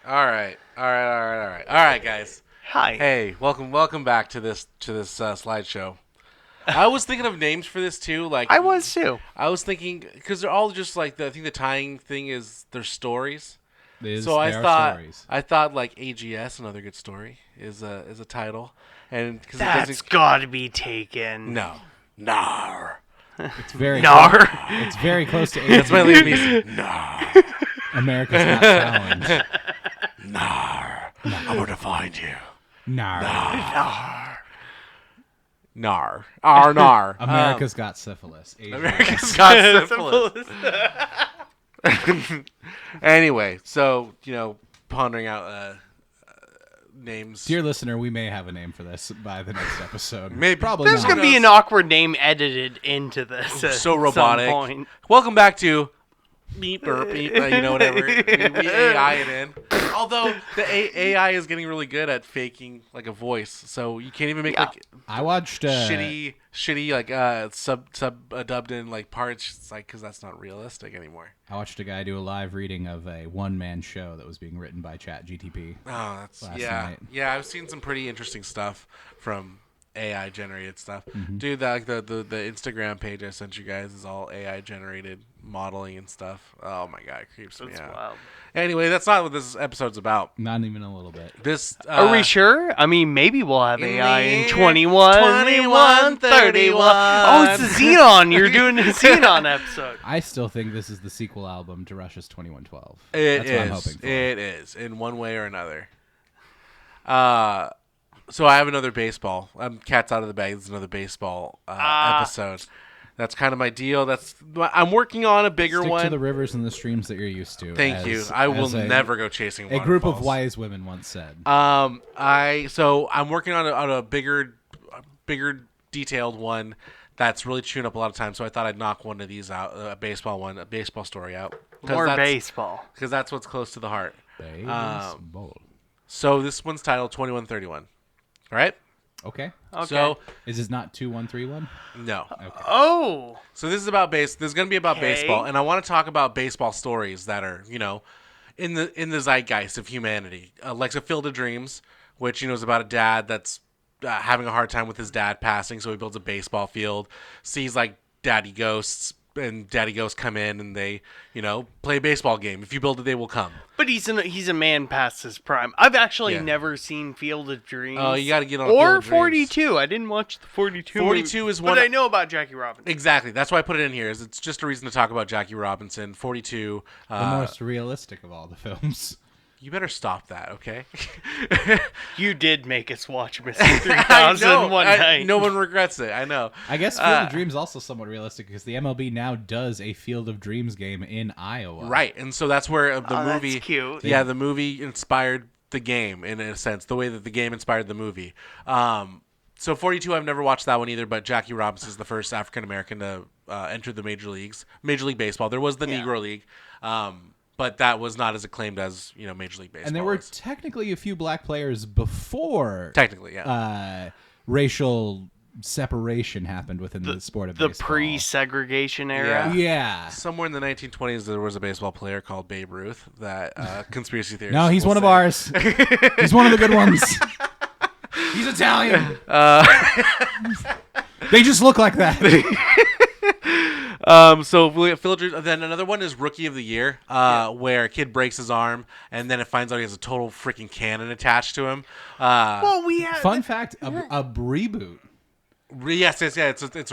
All right, guys. Hi. Hey, welcome back to this slideshow. I was thinking of names for this too. Like I was too. I was thinking because they're all just like I think the tying thing is their stories. They So I are thought stories. like AGS, another good story, is a title, and because That's got to be taken. no, nar. It's very Nar. It's very close to That's my Liam Neeson. Nar, America's Got Talent. nar. I'm gonna find you. Nar. Nar. Nar. America's Got Syphilis. Asian. America's got syphilis. Anyway, so pondering out names. Dear listener, we may have a name for this by the next episode. Maybe. Probably There's not. going to be an awkward name edited into this. At So robotic. Some point. Welcome back to beep burp beep. Whatever. We AI it in. Although the AI is getting really good at faking like a voice, so you can't even make like I watched shitty like sub dubbed in like parts. It's like because that's not realistic anymore. I watched a guy do a live reading of a one-man show that was being written by ChatGTP. Oh, that's Last yeah, night. yeah. I've seen some pretty interesting stuff from AI generated stuff, Mm-hmm. dude. The Instagram page I sent you guys is all AI generated modeling and stuff. Oh my god, it creeps me That's out. wild. Anyway, that's not what this episode's about. Not even a little bit. This Are we sure? I mean, maybe we'll have in AI in the 21, 31. Oh, it's the Xenon. You're doing a Xenon episode. I still think this is the sequel album to Rush's 2112. It That's what I'm is. hoping for. It is in one way or another. So I have another baseball. Cat's out of the bag. This is another baseball episode. That's kind of my deal. I'm working on a bigger Stick one. to the rivers and the streams that you're used to. Thank you. I will never go chasing A waterfalls. group of wise women once said. I'm working on a bigger detailed one that's really chewing up a lot of time. So I thought I'd knock one of these out, a baseball story out. More baseball. Because that's what's close to the heart. Baseball. So this one's titled 2131. All right. Okay. So Is this not 2131? no. Oh. So this is about This is going to be about Okay. baseball, and I want to talk about baseball stories that are, in the zeitgeist of humanity. Like a Field of Dreams, which is about a dad that's having a hard time with his dad passing, so he builds a baseball field. Sees like daddy ghosts, and daddy ghosts come in, and they, play a baseball game. If you build it, they will come. But he's a man past his prime. I've actually never seen Field of Dreams. Oh, you got to get on. Or Field of Dreams. 42. I didn't watch the 42. 42 movie, is one. But I know about Jackie Robinson. Exactly. That's why I put it in here. It's just a reason to talk about Jackie Robinson. 42. The most realistic of all the films. You better stop that, okay? You did make us watch Mr. 3000 one night. No one regrets it. I know. I guess Field of Dreams also somewhat realistic because the MLB now does a Field of Dreams game in Iowa. Right, and so that's where the Oh, movie. that's cute. Yeah, the movie inspired the game in a sense, the way that the game inspired the movie. So 42, I've never watched that one either, but Jackie Robinson is the first African American to enter the major leagues, Major League Baseball. There was the Negro League, but that was not as acclaimed as Major League Baseball. And there were was. technically a few black players before Technically, yeah. Racial separation happened within the sport of The baseball. pre-segregation era. Yeah. Somewhere in the 1920s, there was a baseball player called Babe Ruth that conspiracy theorists. No, he's will one of say- ours. He's one of the good ones. He's Italian. They just look like that. Then another one is Rookie of the Year, where a kid breaks his arm and then it finds out he has a total freaking cannon attached to him. Well, we had Fun fact: a reboot Yes, it's a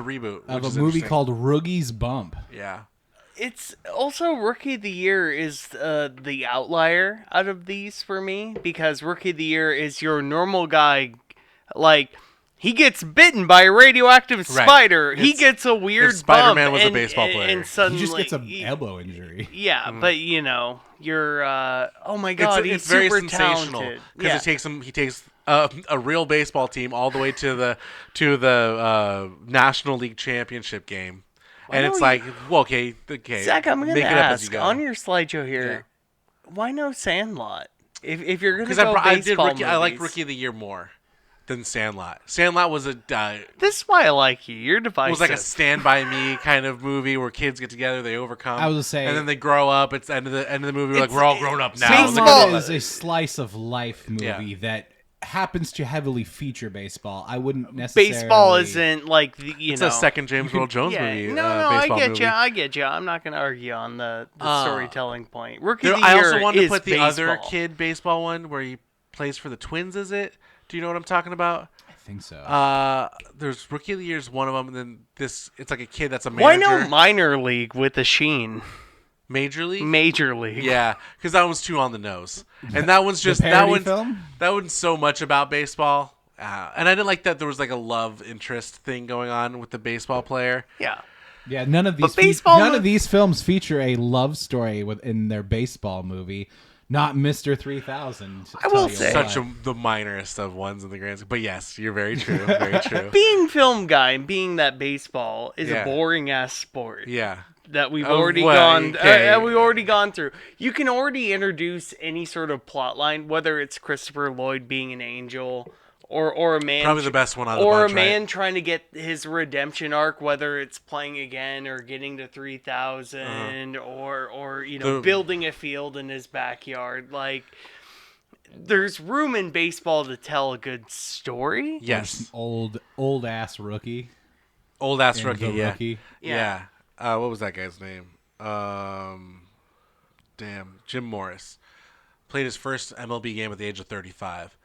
reboot of which a is movie interesting. called Roogie's Bump. Yeah. It's also Rookie of the Year is the outlier out of these for me because Rookie of the Year is your normal guy, like he gets bitten by a radioactive spider. He gets a weird if Spider-Man bump was a and, baseball player. and suddenly He just gets an elbow injury. Yeah, but you're oh my god, he's it's very super sensational talented. because Yeah. it takes him. He takes a real baseball team all the way to the National League Championship game. And it's like, well, okay. Zach, I'm going make to it up as you ask go. on your slideshow here, why no Sandlot? If you're going to Because go I did baseball Rookie, I like movies. Rookie of the Year more. than Sandlot. Sandlot was This is why I like you. You're divisive. was like a Stand By Me kind of movie where kids get together, they overcome, I was saying, and then they grow up. It's the end of the movie. We're like, we're all grown up now. Sandlot is a slice of life movie Yeah. that happens to heavily feature baseball. I wouldn't necessarily. Baseball isn't like the, It's a second James Earl Jones movie. No, I baseball get movie. you. I get you. I'm not going to argue on the storytelling point. Rookie of the I Year also wanted to is put the baseball. other kid baseball one where he plays for the Twins. Is it? Do you know what I'm talking about? I think so. There's Rookie of the Year is one of them, and then it's like a kid that's a Why manager. no minor league with the Sheen? Major League? Major league. Yeah, because that one's too on the nose, and that one's just film? that one's so much about baseball, and I didn't like that there was like a love interest thing going on with the baseball player. Yeah. Yeah, none of these none of these films feature a love story within their baseball movie. Not Mr. 3000. I will say. The minorest of ones in the grand scheme. But yes, you're very true. Very true. Being film guy and being that baseball is Yeah. a boring ass sport. Yeah. That we've Oh, already well, gone. okay. We've already gone through. You can already introduce any sort of plot line, whether it's Christopher Lloyd being an angel, or a man. Probably the best one on the or bunch, a man right? trying to get his redemption arc, whether it's playing again or getting to 3,000, or building a field in his backyard. Like, there's room in baseball to tell a good story. Yes. Old ass rookie. Old ass And rookie. the Yeah. rookie. Yeah. What was that guy's name? Jim Morris. Played his first MLB game at the age of 35.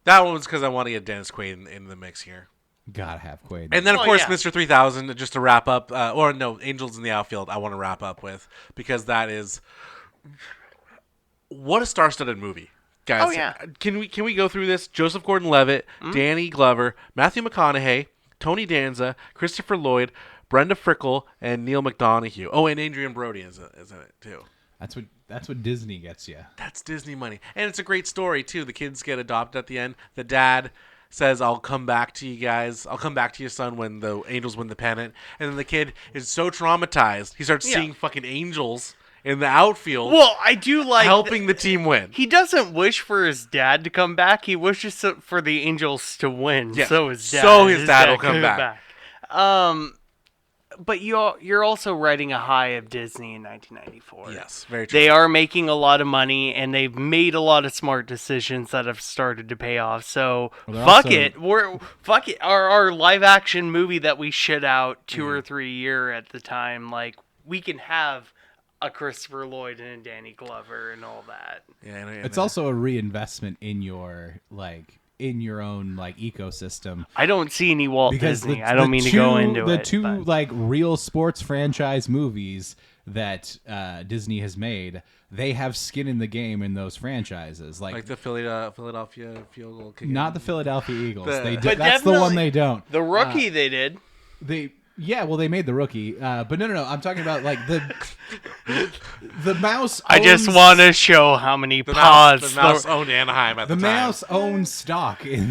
That one was because I want to get Dennis Quaid in the mix here. Gotta have Quaid. And then, of Oh, course, yeah. Mr. 3000, just to wrap up, Angels in the Outfield, I want to wrap up with, because that is, what a star-studded movie. Guys, Oh, yeah. Can we go through this? Joseph Gordon-Levitt, Danny Glover, Matthew McConaughey, Tony Danza, Christopher Lloyd, Brenda Frickle, and Neil McDonough. Oh, and Adrian Brody is in it, too. That's what Disney gets you. That's Disney money. And it's a great story, too. The kids get adopted at the end. The dad says, I'll come back to you guys. I'll come back to your son when the Angels win the pennant. And then the kid is so traumatized, he starts seeing fucking angels in the outfield Well, I do like helping the team win. He doesn't wish for his dad to come back. He wishes for the Angels to win. Yes. So his dad will come back. But you're also riding a high of Disney in 1994. Yes, very true. They are making a lot of money, and they've made a lot of smart decisions that have started to pay off. So Well, fuck also- it. Fuck it. Our live action movie that we shit out 2 or 3 a year at the time, like, we can have a Christopher Lloyd and a Danny Glover and all that. Yeah, and It's also a reinvestment in your own ecosystem. I don't see any Walt Because Disney. I don't mean to two- go into the it. two but- real sports franchise movies that Disney has made, they have skin in the game in those franchises. like the Philadelphia field goal kick. Not the Philadelphia Eagles. The- That's the one definitely- they don't. The rookie they did. They made the rookie, but no. I'm talking about like the mouse. I just owns- want to show how many The pods. mouse owned Anaheim at the The time. mouse owns stock in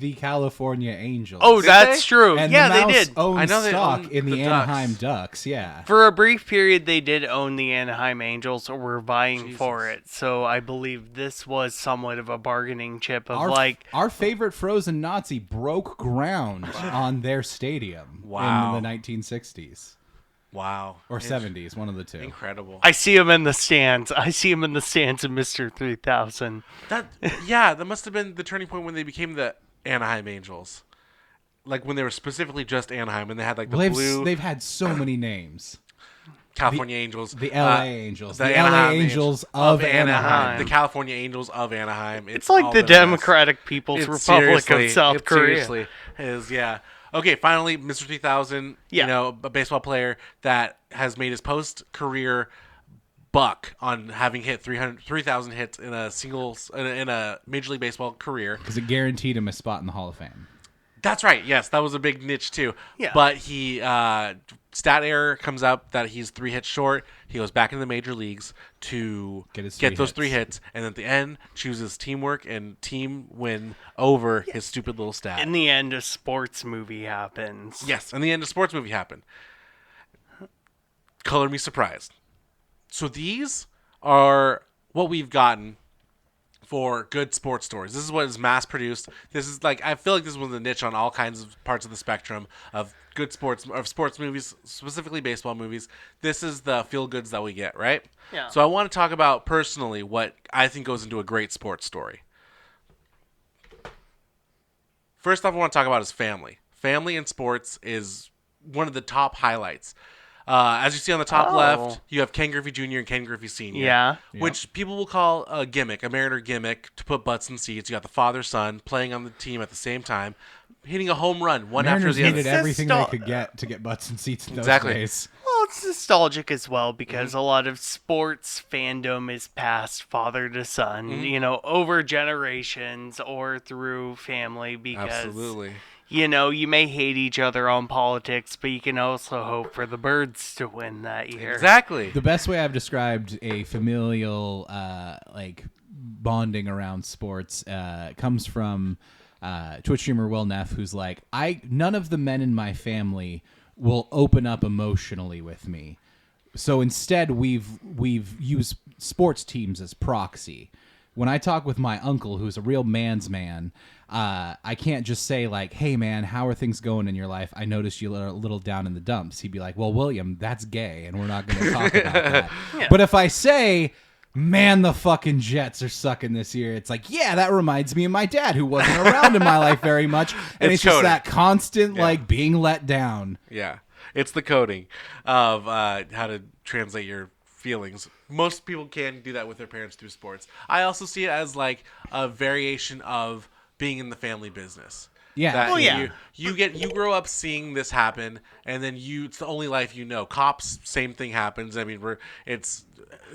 the California Angels. Oh, that's they? true. and Yeah, the they mouse did. owns I know they stock own in the the Ducks. Anaheim Ducks. Yeah. For a brief period, they did own the Anaheim Angels, or were vying for it. So I believe this was somewhat of a bargaining chip of Our favorite frozen Nazi broke ground on their stadium Wow. in the 1960s Wow. or 70s, one of the two. Incredible. I see him in the stands. I see him in the stands in Mr. 3000. That must have been the turning point when they became the Anaheim Angels. Like when they were specifically just Anaheim, and they had like the Well, blue they've had so many names. California Angels, The LA Angels, the the Anaheim LA Angels of Anaheim. the California Angels of Anaheim. It's like all the been a mess. Democratic People's It Republic seriously- of South it Korea. Seriously is, yeah. Okay, finally, Mr. 3000, Yeah. a baseball player that has made his post-career buck on having hit 3,000 hits in a Major League Baseball career. Because it guaranteed him a spot in the Hall of Fame. That's right. Yes, that was a big niche too. Yeah. But he stat error comes up that he's 3 hits short. He goes back into the major leagues to Get those 3 hits, and at the end chooses teamwork and team win over his stupid little stat. In the end, a sports movie happens. Yes, in the end, a sports movie happened. Color me surprised. So these are what we've gotten for good sports stories. This is what is mass produced. This is like, I feel like this was a niche on all kinds of parts of the spectrum of good sports movies, specifically baseball movies. This is the feel goods that we get, right? Yeah. So I want to talk about personally what I think goes into a great sports story. First off, I want to talk about is family. Family in sports is one of the top highlights. As you see on the top left, you have Ken Griffey Jr. and Ken Griffey Sr. Yeah. Which people will call a gimmick, a Mariner gimmick, to put butts in seats. You got the father-son playing on the team at the same time, hitting a home run, one Mariners after the other. needed everything they could get to get butts in seats in those days. Well, it's nostalgic as well because a lot of sports fandom is passed father to son, over generations or through family because... Absolutely. You may hate each other on politics, but you can also hope for the Birds to win that year. Exactly. The best way I've described a familial bonding around sports comes from Twitch streamer Will Neff, who's like, none of the men in my family will open up emotionally with me. So instead, we've used sports teams as proxy. When I talk with my uncle, who's a real man's man, I can't just say like, "Hey man, how are things going in your life? I noticed you are a little down in the dumps." He'd be like, "Well, William, that's gay, and we're not going to talk about that." Yeah. But if I say, "Man, the fucking Jets are sucking this year," it's like, yeah, that reminds me of my dad, who wasn't around in my life very much, and it's just that constant like being let down. Yeah, it's the coding of how to translate your feelings. Most people can do that with their parents through sports. I also see it as like a variation of being in the family business. Yeah. That well, yeah. You grow up seeing this happen, and then it's the only life you know. Cops, same thing happens. I mean, it's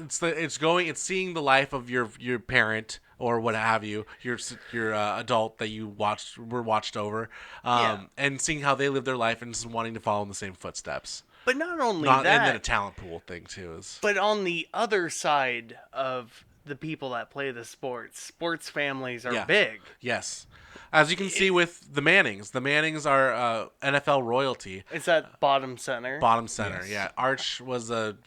seeing the life of your parent or what have you, your adult that you were watched over, and seeing how they live their life and just wanting to follow in the same footsteps. But not only that, and then a talent pool thing too is. But on the other side of the people that play the sports families are big. Yes, as you can see with the Mannings. The Mannings are NFL royalty. Is that bottom center? Bottom center, yes. Yeah. Arch was a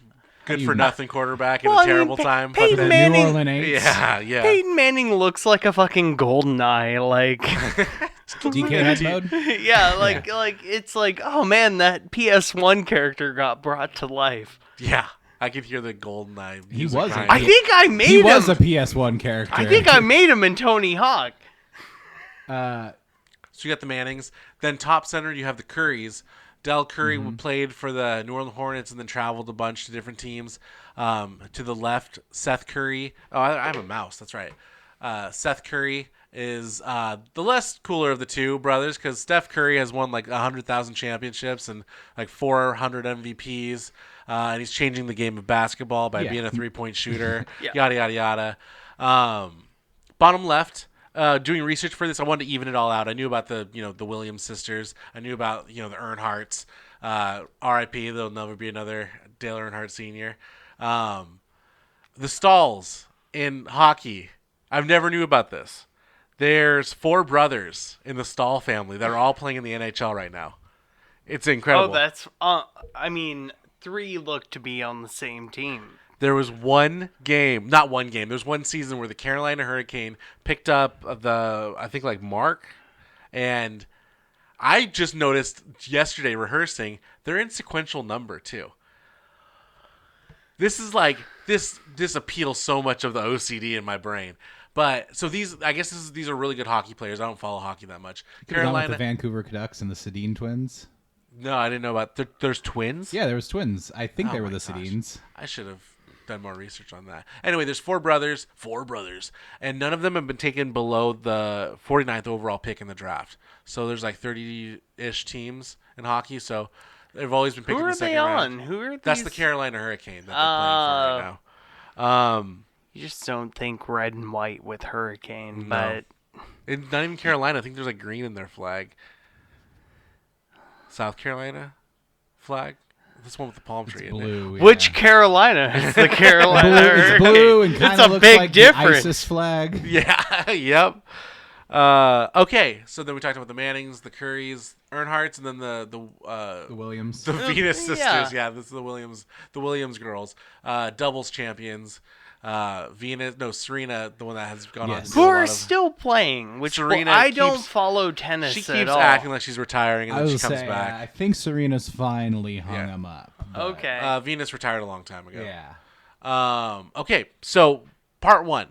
good-for-nothing quarterback in a terrible time. Peyton Manning, New Orleans Eights. Yeah. Peyton Manning looks like a fucking golden eye, like DK head mode. Yeah, like it's like, oh man, that PS1 character got brought to life. Yeah, I could hear the golden eye. He was. I think I made him. He was a PS1 character. I think I made him in Tony Hawk. So you got the Mannings. Then top center, you have the Currys. Del Curry played for the New Orleans Hornets and then traveled a bunch to different teams. To the left, Seth Curry. Oh, I have a mouse. That's right. Seth Curry is the less cooler of the two brothers because Steph Curry has won like 100,000 championships and like 400 MVPs. And he's changing the game of basketball by being a three-point shooter. Yada, yada, yada. Bottom left. Doing research for this, I wanted to even it all out. I knew about the Williams sisters. I knew about the Earnhardts. R.I.P. There'll never be another Dale Earnhardt Sr. The stalls in hockey. I've never knew about this. There's 4 brothers in the Stahl family that are all playing in the NHL right now. It's incredible. Oh, that's 3 look to be on the same team. There was not one game. There's one season where the Carolina Hurricane picked up Mark, and I just noticed yesterday rehearsing they're in sequential number too. This is like this appeals so much of the OCD in my brain. But so these are really good hockey players. I don't follow hockey that much. Carolina, with the Vancouver Canucks and the Sedin twins. No, I didn't know about. There's twins. Yeah, there was twins. I think they were the Sedins. I should have done more research on that. Anyway, there's 4 brothers, and none of them have been taken below the 49th overall pick in the draft. So there's like 30-ish teams in hockey. So they've always been picked in the second round. Who are these? That's the Carolina Hurricane that they're playing for right now. You just don't think red and white with Hurricane, No. but It's not even Carolina. I think there's like green in their flag. South Carolina flag. This one with the palm tree. It's blue. Yeah. Which Carolina? It's the Carolina Hurricane. It's blue and kind of looks big like difference. the ISIS flag. Yeah. Yep. Okay. So then we talked about the Mannings, the Currys, Earnhardts, and then the Williams. The Venus sisters. Yeah. This is the Williams girls. Doubles champions. Serena, the one that has gone on to Yes. do Who a are lot of. still playing, which Serena I don't keeps- follow tennis She at keeps all. acting like she's retiring, and I then she will comes say, back. I think Serena's finally hung Yeah. him up. but- Okay. Venus retired a long time ago. Yeah. Okay, so part 1,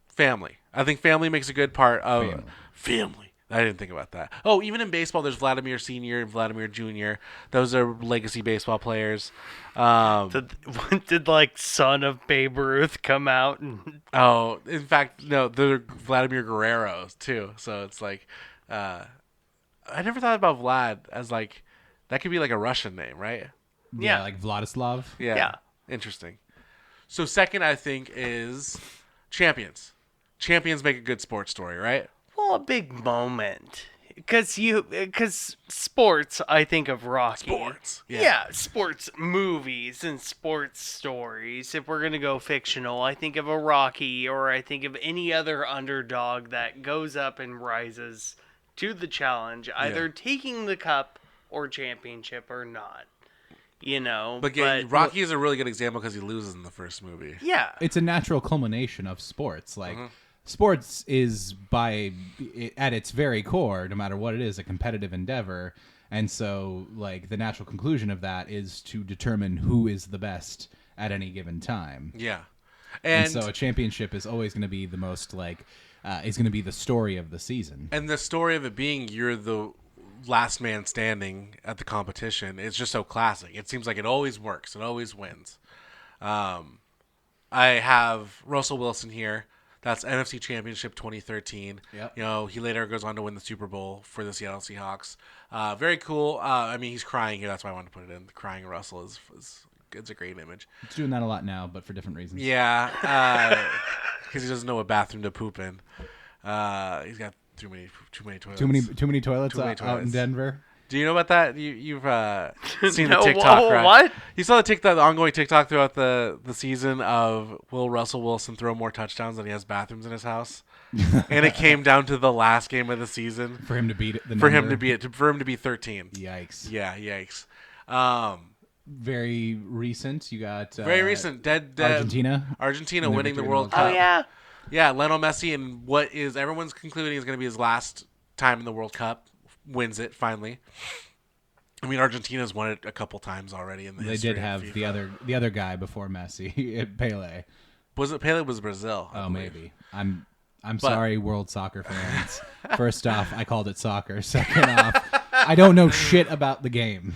family. I think family makes a good part of family. I didn't think about that. Oh, even in baseball, there's Vladimir Sr. and Vladimir Jr. Those are legacy baseball players. Did like son of Babe Ruth come out and Oh, in fact, no, they're Vladimir Guerrero too. So it's like, I never thought about Vlad as like, that could be like a Russian name, right? Yeah, like Vladislav. Yeah. Interesting. So second, I think, is champions. Champions make a good sports story, right? well, a big moment because sports. I think of Rocky. Sports. Yeah, sports movies and sports stories. If we're gonna go fictional, I think of a Rocky, or I think of any other underdog that goes up and rises to the challenge, either taking the cup or championship or not. But Rocky is a really good example because he loses in the first movie. Yeah, It's a natural culmination of sports. Like, sports is at its very core, no matter what it is, a competitive endeavor. And so, like, the natural conclusion of that is to determine who is the best at any given time. Yeah. And so a championship is always going to be the most, is going to be the story of the season. And the story of it being you're the last man standing at the competition is just so classic. It seems like it always works. It always wins. I have Russell Wilson here. That's NFC Championship 2013. Yep. He later goes on to win the Super Bowl for the Seattle Seahawks. Very cool. He's crying here. That's why I wanted to put it in. The crying Russell is it's a great image. It's doing that a lot now, but for different reasons. Yeah, because he doesn't know what bathroom to poop in. He's got too many toilets. Too many toilets Too many out in toilets. Denver. Do you know about that? You've seen No, the TikTok, whoa, right? what? You saw the ongoing TikTok throughout the season of will Russell Wilson throw more touchdowns than he has bathrooms in his house? And it came down to the last game of the season For him to beat it. for him to be 13. Yikes. Yeah, yikes. Very recent. You got Very recent. Dead. Argentina. Argentina When they winning the went to World the Cup. oh yeah. Yeah, Lionel Messi, and what is everyone's concluding is going to be his last time in the World Cup, wins it finally. Argentina's won it a couple times already in the They history did of have FIFA. the other guy before Messi, Pele. Was it Pele? Was Brazil? I Oh, believe. maybe. I'm sorry, world soccer fans. First off, I called it soccer. Second off, I don't know shit about the game.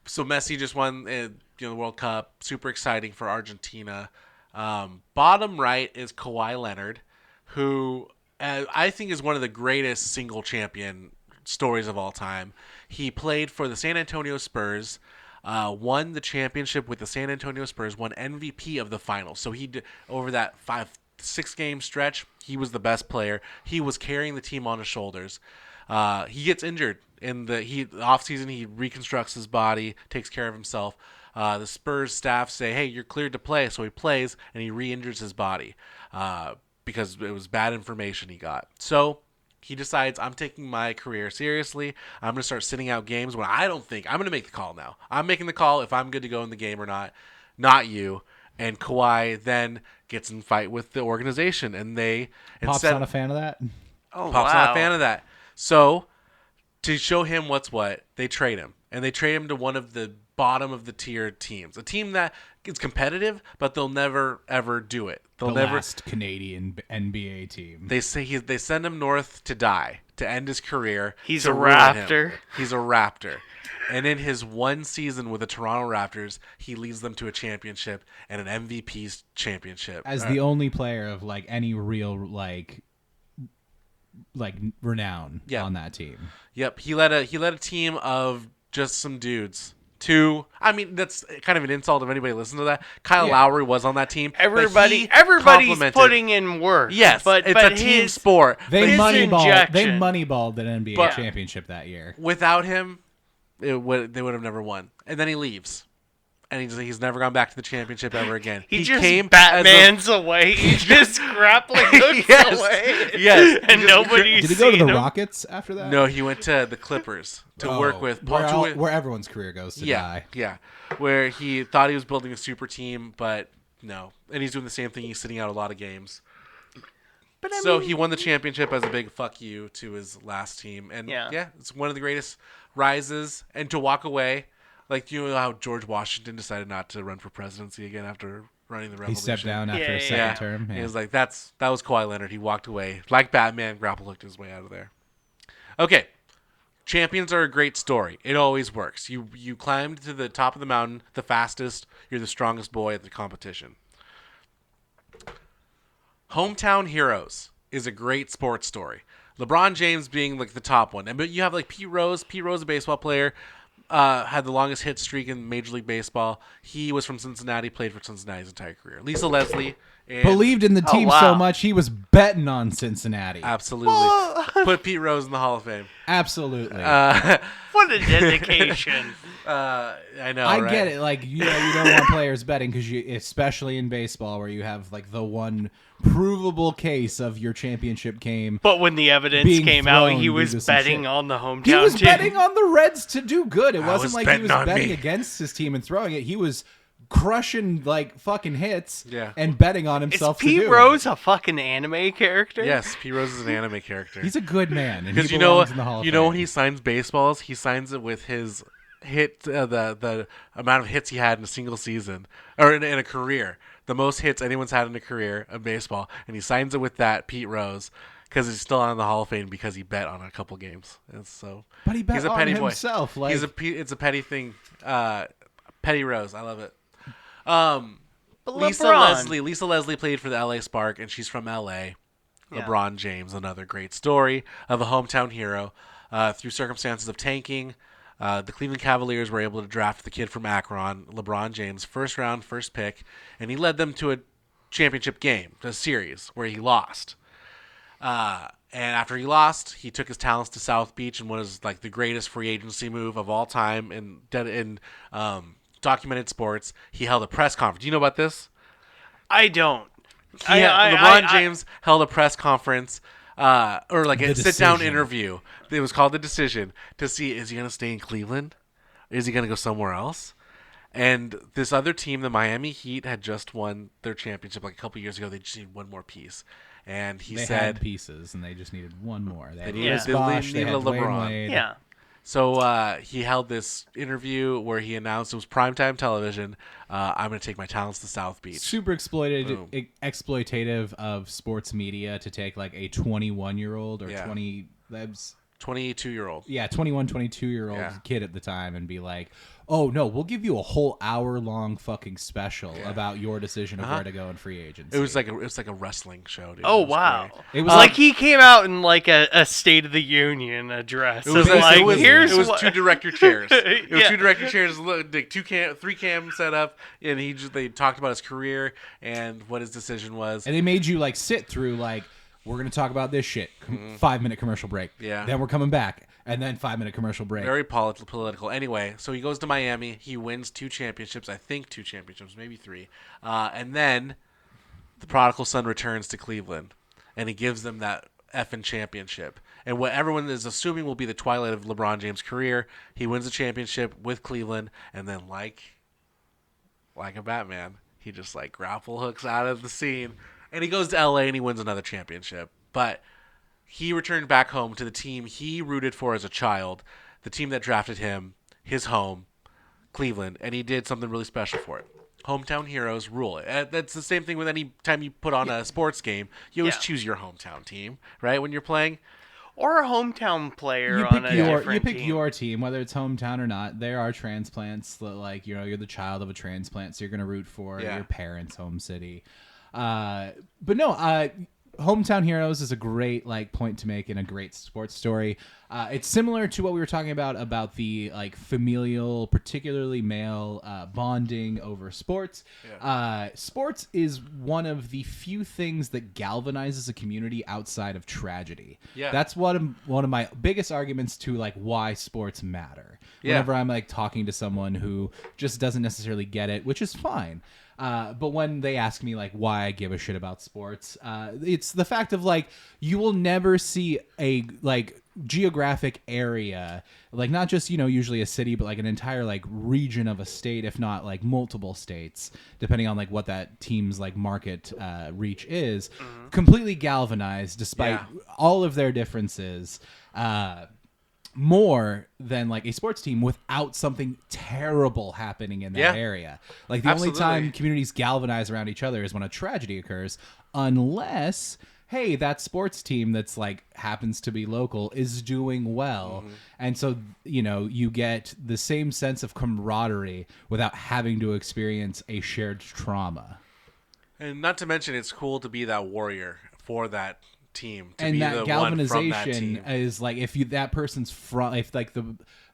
So Messi just won the World Cup. Super exciting for Argentina. Bottom right is Kawhi Leonard, who I think is one of the greatest single champion stories of all time. He played for the San Antonio Spurs, won the championship with the San Antonio Spurs, won MVP of the finals. So over that 5-6 game stretch, he was the best player. He was carrying the team on his shoulders. He gets injured in the offseason. He reconstructs his body, takes care of himself. The Spurs staff say, hey, you're cleared to play. So he plays, and he re-injures his body because it was bad information he got. So he decides, I'm taking my career seriously. I'm going to start sitting out games when I don't think. I'm going to make the call now. I'm making the call if I'm good to go in the game or not you. And Kawhi then gets in fight with the organization. And Pop's not a fan of that. Oh Pop's wow. not a fan of that. So to show him what's what, they trade him. And they trade him to one of the bottom of the tier teams. A team that is competitive, but they'll never, ever do it. They'll The never. last Canadian NBA team. They send him north to die, to end his career. He's to a ruin him. Raptor. He's a Raptor. And in his one season with the Toronto Raptors, he leads them to a championship and an MVP championship. As the only player of any real renown Yeah. on that team. Yep, he led a team of just some dudes. That's kind of an insult if anybody listens to that. Kyle Yeah. Lowry was on that team. but Everybody's he complimented- putting in work. Yes, but it's a team his, sport. They his injection. moneyballed an NBA But- championship that year. Without him, they would have never won. And then he leaves. And he's never gone back to the championship ever again. He just came Batman's away. He just grappling hooks Yes. away. Yes. And nobody's Did he go to seen the him. Rockets after that? No, he went to the Clippers to work with where everyone's career goes to die. Yeah, where he thought he was building a super team, but No. And he's doing the same thing. He's sitting out a lot of games. But So he won the championship as a big fuck you to his last team. And Yeah. it's one of the greatest rises. And to walk away, like, you know how George Washington decided not to run for presidency again after running the He revolution? stepped down after a second term. He Yeah. was like, that was Kawhi Leonard. He walked away. Like Batman, grapple hooked his way out of there. Okay. Champions are a great story. It always works. You climbed to the top of the mountain the fastest. You're the strongest boy at the competition. Hometown Heroes is a great sports story. LeBron James being like the top one. But you have like Pete Rose. Pete Rose, a baseball player, had the longest hit streak in Major League Baseball. He was from Cincinnati, played for Cincinnati his entire career. Lisa Leslie. And Believed in the team wow. so much, he was betting on Cincinnati. absolutely. Put Pete Rose in the Hall of Fame. Absolutely. What a dedication. I know, I right? get it. Like, you don't want players betting because especially in baseball where you have like the one provable case of your championship game. But when the evidence Being came out, thrown he due was to some betting shit. on the hometown He was team. betting on the Reds to do good. It wasn't was like he betting was on betting me. against his team and throwing it. He was crushing like fucking hits Yeah. and betting on Is himself to Pete do Rose it. a fucking anime character? Yes, Pete Rose is an anime character. He's a good man, and he Because belongs in the Hall of Fame. when he signs baseballs, he signs it with his hit, the amount of hits he had in a single season or in a career, the most hits anyone's had in a career of baseball, and he signs it with that Pete Rose because he's still on the Hall of Fame because he bet on a couple games. And so, But he bet he's a on petty himself. boy. Like, It's a petty thing. Petty Rose, I love it. But Lisa Leslie played for the LA Spark, and she's from LA. Yeah. LeBron James, another great story of a hometown hero. Through circumstances of tanking, the Cleveland Cavaliers were able to draft the kid from Akron, LeBron James, first round, first pick, and he led them to a championship game, a series, where he lost. And after he lost, he took his talents to South Beach and was like the greatest free agency move of all time in documented sports. He held a press conference. Do you know about this? I don't. LeBron James held a press conference, or like a The sit-down decision. interview. It was called The Decision, to see, is he going to stay in Cleveland? Is he going to go somewhere else? And this other team, the Miami Heat, had just won their championship like a couple years ago. They just needed one more piece. And he they said... had pieces, and they just needed one more. They had needed- Chris they Bosh, they needed had a Dwayne LeBron. Wade. Yeah. So he held this interview where he announced, it was primetime television, I'm going to take my talents to South Beach. Super Boom. exploitative of sports media to take like a 21-year-old or Yeah. 22-year-old. 21, 22-year-old Yeah. kid at the time and be like, oh, no, we'll give you a whole hour-long fucking special about your decision of where to go in free agency. It was like a wrestling show, dude. Oh, It was wow. great. It was Like he came out in like a State of the Union address. It was, like, it was, here's it was what... two director chairs. It was Yeah. two director chairs, like three cam set up, and they talked about his career and what his decision was. And they made you like sit through like, we're going to talk about this shit. 5-minute commercial break. Yeah. Then we're coming back. And then 5-minute commercial break. Very political. Anyway, so he goes to Miami. He wins 2 championships. I think 2 championships, maybe 3. And then the prodigal son returns to Cleveland, and he gives them that effing championship. And what everyone is assuming will be the twilight of LeBron James' career, he wins a championship with Cleveland, and then like a Batman, he just like grapple hooks out of the scene, and he goes to LA and he wins another championship. But he returned back home to the team he rooted for as a child, the team that drafted him, his home, Cleveland, and he did something really special for it. Hometown heroes rule. That's the same thing with any time you put on a sports game. You always Yeah. choose your hometown team, right? When you're playing. Or a hometown player You on pick a different pick team. your team, whether it's hometown or not. There are transplants that, like, you're the child of a transplant, so you're going to root for Yeah. your parents' home city. But no, hometown heroes is a great like point to make in a great sports story. It's similar to what we were talking about the like familial, particularly male bonding over sports. Yeah. Sports is one of the few things that galvanizes a community outside of tragedy. Yeah. That's one of my biggest arguments to like why sports matter. Yeah. Whenever I'm like talking to someone who just doesn't necessarily get it, which is fine. But when they ask me like why I give a shit about sports, it's the fact of like you will never see a like geographic area, like not just usually a city, but like an entire like region of a state, if not like multiple states, depending on like what that team's like market reach is, completely galvanized despite all of their differences. More than like a sports team without something terrible happening in that area. Like the only time communities galvanize around each other is when a tragedy occurs, unless, hey, that sports team that's like happens to be local is doing well. And so, you get the same sense of camaraderie without having to experience a shared trauma. And not to mention, it's cool to be that warrior for that team, to and be that the galvanization one from that team. is like if that person's front, if like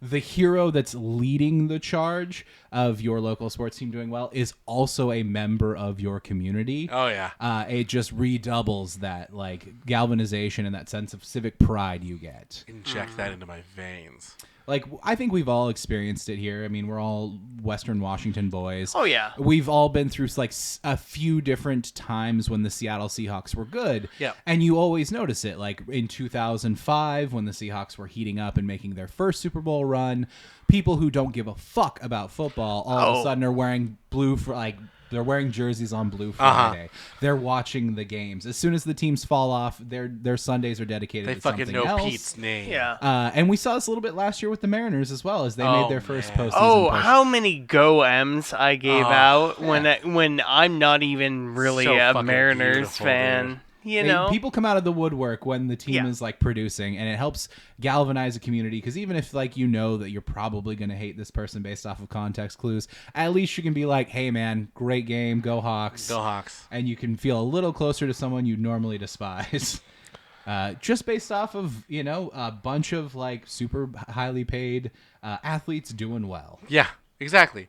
the hero that's leading the charge of your local sports team doing well is also a member of your community. Oh yeah, it just redoubles that like galvanization and that sense of civic pride you get. inject that into my veins. Like, I think we've all experienced it here. I mean, we're all Western Washington boys. Oh, yeah. We've all been through, like, a few different times when the Seattle Seahawks were good. Yeah. And you always notice it. Like, in 2005, when the Seahawks were heating up and making their first Super Bowl run, people who don't give a fuck about football all of a sudden are wearing blue for, like... They're wearing jerseys on Blue Friday. They're watching the games. As soon as the teams fall off, their Sundays are dedicated to something else. They fucking know Pete's name. Yeah. And we saw this a little bit last year with the Mariners as well, as they made their first postseason push. How many Go M's I gave out when I'm not even really So a fucking Mariners beautiful, fan. dude. People come out of the woodwork when the team is like producing, and it helps galvanize a community, because even if like that you're probably going to hate this person based off of context clues, at least you can be like, hey man, great game, go Hawks. Go Hawks. And you can feel a little closer to someone you normally despise. Just based off of a bunch of like super highly paid athletes doing well. Yeah, exactly.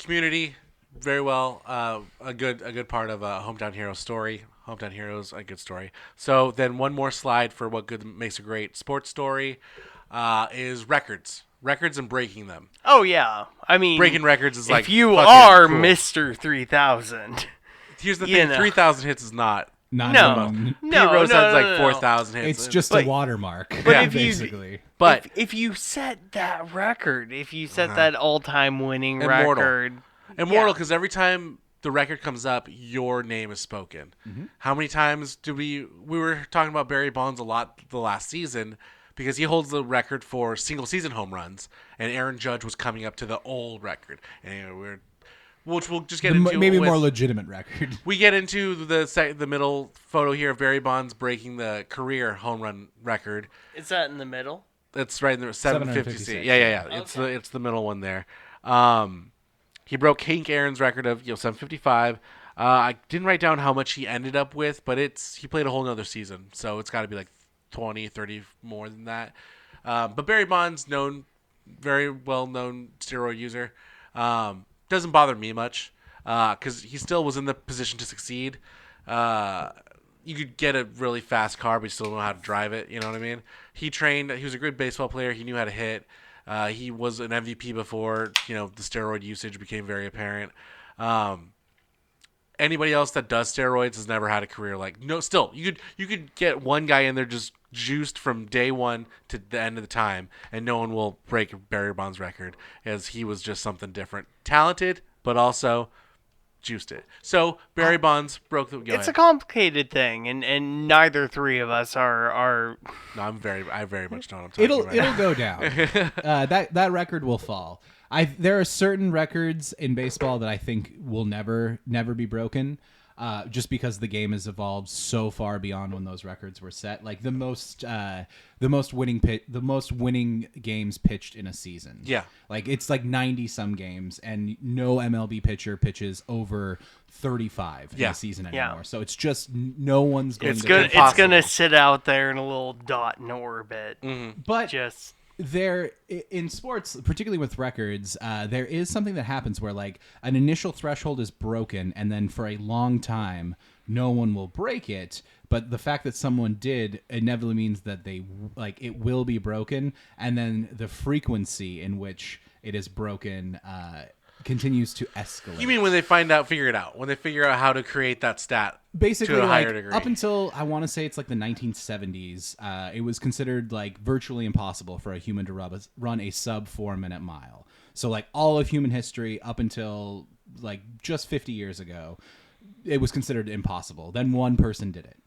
Community, very well. A good part of a Hometown Hero story. Hometown Heroes, a good story. So then one more slide for what good makes a great sports story is records and breaking them. Oh yeah, I mean Breaking records is like if you fucking are cool. Mr. 3000. Here's the thing: 3,000 hits is not. Not No. known. Pete Rose has like no. 4,000 hits. It's just a watermark, But if you- basically. but if you set that record, if you set that all-time winning Immortal. record, immortal, because every time the record comes up, your name is spoken. How many times we were talking about Barry Bonds a lot the last season, because he holds the record for single season home runs, and Aaron Judge was coming up to the old record. And which we'll just get into. Maybe more legitimate record. We get into the middle photo here of Barry Bonds breaking the career home run record. is that in the middle? That's right in the 756. 756. Yeah. It's the middle one there. He broke Hank Aaron's record of 755. I didn't write down how much he ended up with, but he played a whole nother season, so it's got to be like 20, 30 more than that. But Barry Bonds, very well known steroid user, doesn't bother me much because he still was in the position to succeed. You could get a really fast car, but you still don't know how to drive it. You know what I mean? He trained. He was a good baseball player. He knew how to hit. He was an MVP before the steroid usage became very apparent. Anybody else that does steroids has never had a career still you could get one guy in there just juiced from day one to the end of the time, and no one will break Barry Bonds' record, as he was just something different, talented, but also juiced it. So Barry Bonds broke the. It's a complicated thing, and neither three of us are. No, I very much know what I'm talking about. It'll go down. That record will fall. There are certain records in baseball that I think will never be broken, just because the game has evolved so far beyond when those records were set. Like the most winning games pitched in a season. Yeah, like it's like 90 some games, and no MLB pitcher pitches over 35 in a season anymore. Yeah. So it's just no one's going It's to. gonna impossible. it's gonna sit out there in a little dot in orbit. But Just there in sports, particularly with records, there is something that happens where like an initial threshold is broken, and then for a long time no one will break it, but the fact that someone did inevitably means that it will be broken, and then the frequency in which it is broken continues to escalate. You mean when they figure it out, when they figure out how to create that stat basically to a like higher degree. up until I want to say it's like the 1970s, it was considered like virtually impossible for a human to run a sub 4-minute mile. So like all of human history up until like just 50 years ago, it was considered impossible. Then one person did it.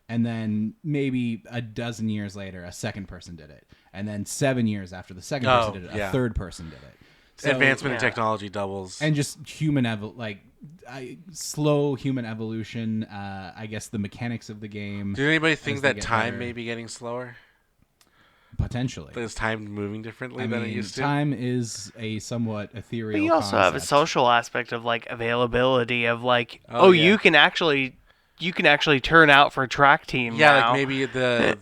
And then maybe a dozen years later, a second person did it. And then 7 years after the second person did it, a third person did it. So, Advancement in technology doubles. And just slow human evolution. I guess the mechanics of the game. Does anybody think that time better. may be getting slower? Potentially. Is time moving differently than it used to? Time is a somewhat ethereal But you also have a concept. social aspect of like availability of like, Yeah. you can actually turn out for a track team Yeah, now. like maybe the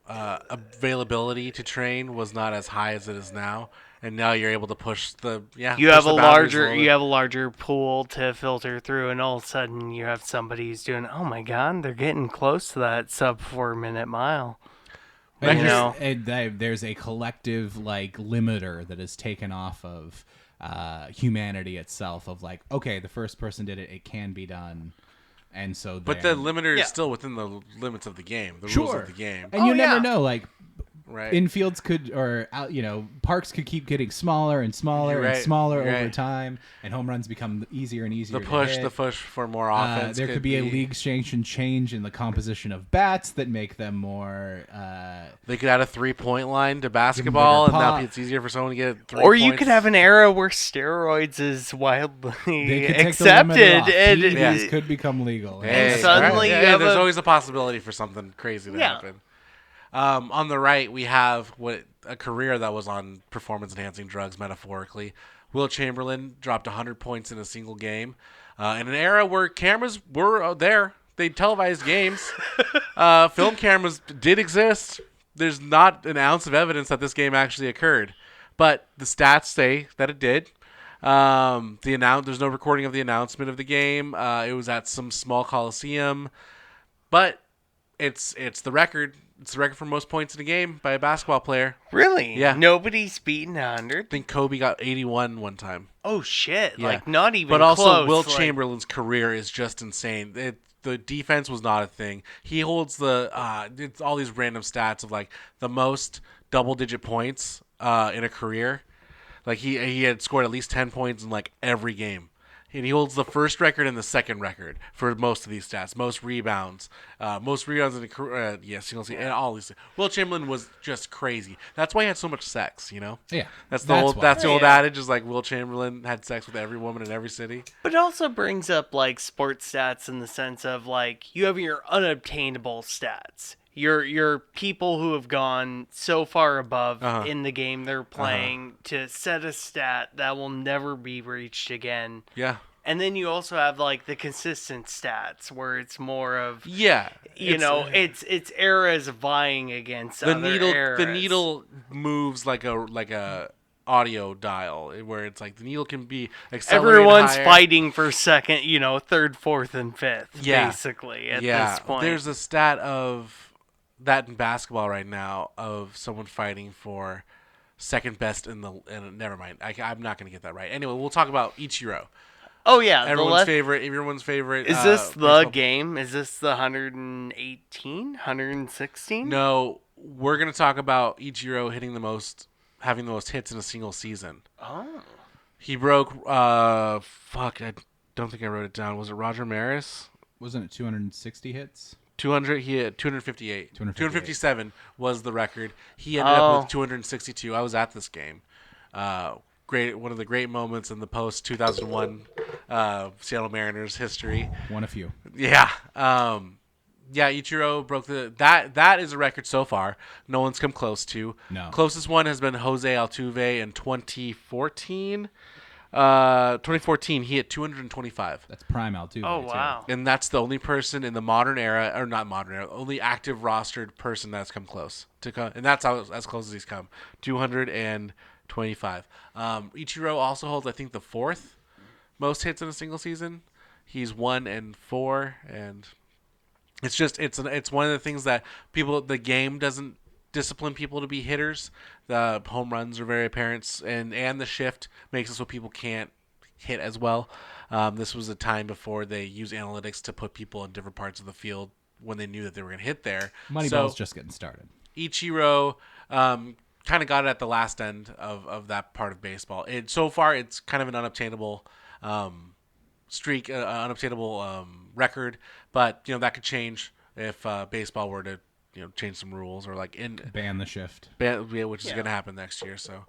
availability to train was not as high as it is now, and now you're able to push the you have a larger pool to filter through, and all of a sudden you have somebody who's doing, oh my god, they're getting close to that sub 4-minute mile. And there's a collective like limiter that is taken off of humanity itself. Of like, okay, the first person did it; it can be done. And so, but the limiter is still within the limits of the game, the rules of the game. And you never know, like, right. infields could, or parks could keep getting smaller and smaller and smaller over time, and home runs become easier and easier. The push for more offense. There could be a league sanctioned change in the composition of bats that make them more. They could add a 3-point line to basketball, and now it's easier for someone to get 3 Or points. you could have an era where steroids is wildly they could accepted, and PEDs could become legal. And suddenly there's always a possibility for something crazy to happen. On the right, we have a career that was on performance-enhancing drugs, metaphorically. Will Chamberlain dropped 100 points in a single game. In an era where cameras were there. They televised games. Film cameras did exist. There's not an ounce of evidence that this game actually occurred. But the stats say that it did. There's no recording of the announcement of the game. It was at some small coliseum. But it's the record. It's the record for most points in a game by a basketball player. Really? Yeah. Nobody's beaten 100? I think Kobe got 81 one time. Oh, shit. Yeah. Like, not even But also, close. Will Chamberlain's career is just insane. The defense was not a thing. He holds it's all these random stats of, like, the most double-digit points in a career. Like, he had scored at least 10 points in, like, every game. And he holds the first record and the second record for most of these stats. Most rebounds in a career. Single season, and all these things. Will Chamberlain was just crazy. That's why he had so much sex, you know? Yeah. That's the old adage is like Will Chamberlain had sex with every woman in every city. But it also brings up, like, sports stats in the sense of, like, you have your unobtainable stats. Your people who have gone so far above in the game they're playing to set a stat that will never be reached again. Yeah. And then you also have like the consistent stats where it's more of it's eras vying against the other needle. eras. The needle moves like a audio dial where it's like the needle can be accelerated. Everyone's higher. fighting for second, third, fourth, and fifth. Basically at this point. There's a stat of that in basketball right now of someone fighting for second best never mind. I'm not going to get that right. Anyway, we'll talk about Ichiro. Oh yeah, everyone's favorite. Is this the game? Is this the 118, 116? No, we're going to talk about Ichiro having the most hits in a single season. Oh. He broke I don't think I wrote it down. Was it Roger Maris? Wasn't it 260 hits? 200. He had 258. 257 was the record. He ended up with 262. I was at this game. One of the great moments in the post 2001 Seattle Mariners history. One of few. Yeah. Ichiro broke that is a record so far. No one's come close to. No. Closest one has been Jose Altuve in 2014. 2014, he hit 225. That's prime Altuve. Oh, wow. And that's the only person in the modern era, or not modern era, only active rostered person that's come close and that's as close as he's come. 225. Ichiro also holds, I think, the fourth most hits in a single season. He's 1-4, and it's one of the things that the game doesn't discipline people to be hitters. The home runs are very apparent, and the shift makes it so people can't hit as well. This was a time before they used analytics to put people in different parts of the field when they knew that they were going to hit there. Moneyball's just getting started. Ichiro kind of got it at the last end of that part of baseball. So far, it's kind of an unobtainable streak, unobtainable record, but that could change if baseball were to change some rules or ban the shift, which is going to happen next year. So.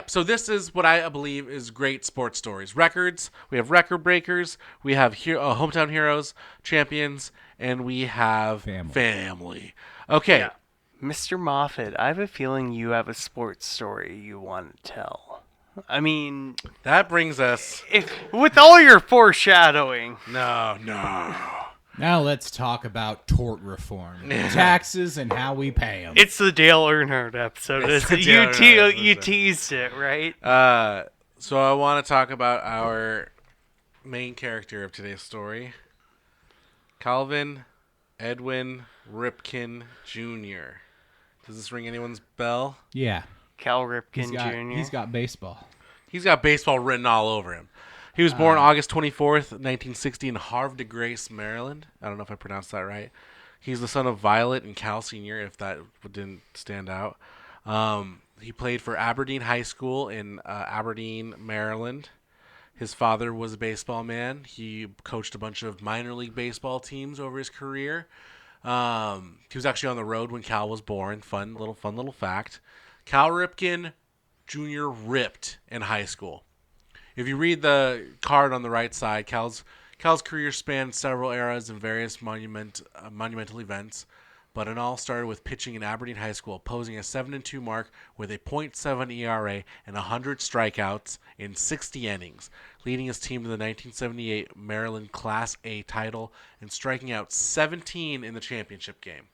So this is what I believe is great sports stories. Records. We have record breakers. We have hometown heroes, champions, and we have family. Okay. Yeah. Mr. Moffat, I have a feeling you have a sports story you want to tell. I mean, that brings us... with all your foreshadowing. No. Now let's talk about tort reform, taxes, and how we pay them. It's the Dale Earnhardt episode. You teased it, right? So I want to talk about our main character of today's story, Calvin Edwin Ripken Jr. Does this ring anyone's bell? Yeah. Cal Ripken Jr. He's got baseball. He's got baseball written all over him. He was born August 24th, 1960 in Havre de Grace, Maryland. I don't know if I pronounced that right. He's the son of Violet and Cal Sr., if that didn't stand out. He played for Aberdeen High School in Aberdeen, Maryland. His father was a baseball man. He coached a bunch of minor league baseball teams over his career. He was actually on the road when Cal was born. Fun little fact. Cal Ripken Jr. ripped in high school. If you read the card on the right side, Cal's career spanned several eras and various monumental events, but it all started with pitching in Aberdeen High School, posing a 7-2 mark with a .7 ERA and 100 strikeouts in 60 innings, leading his team to the 1978 Maryland Class A title and striking out 17 in the championship game.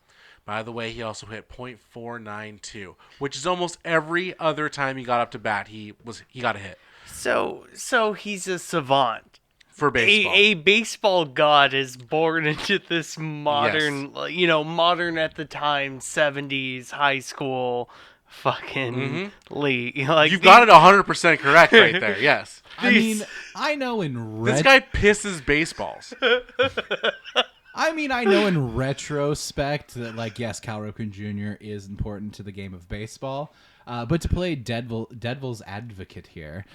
By the way, he also hit .492, which is almost every other time he got up to bat, he got a hit. So he's a savant. For baseball. A baseball god is born into this modern, modern at the time, 70s high school fucking league. You've got it 100% correct right there, yes. I mean, I know this guy pisses baseballs. I know in retrospect that, yes, Cal Ripken Jr. is important to the game of baseball. But to play devil's advocate here,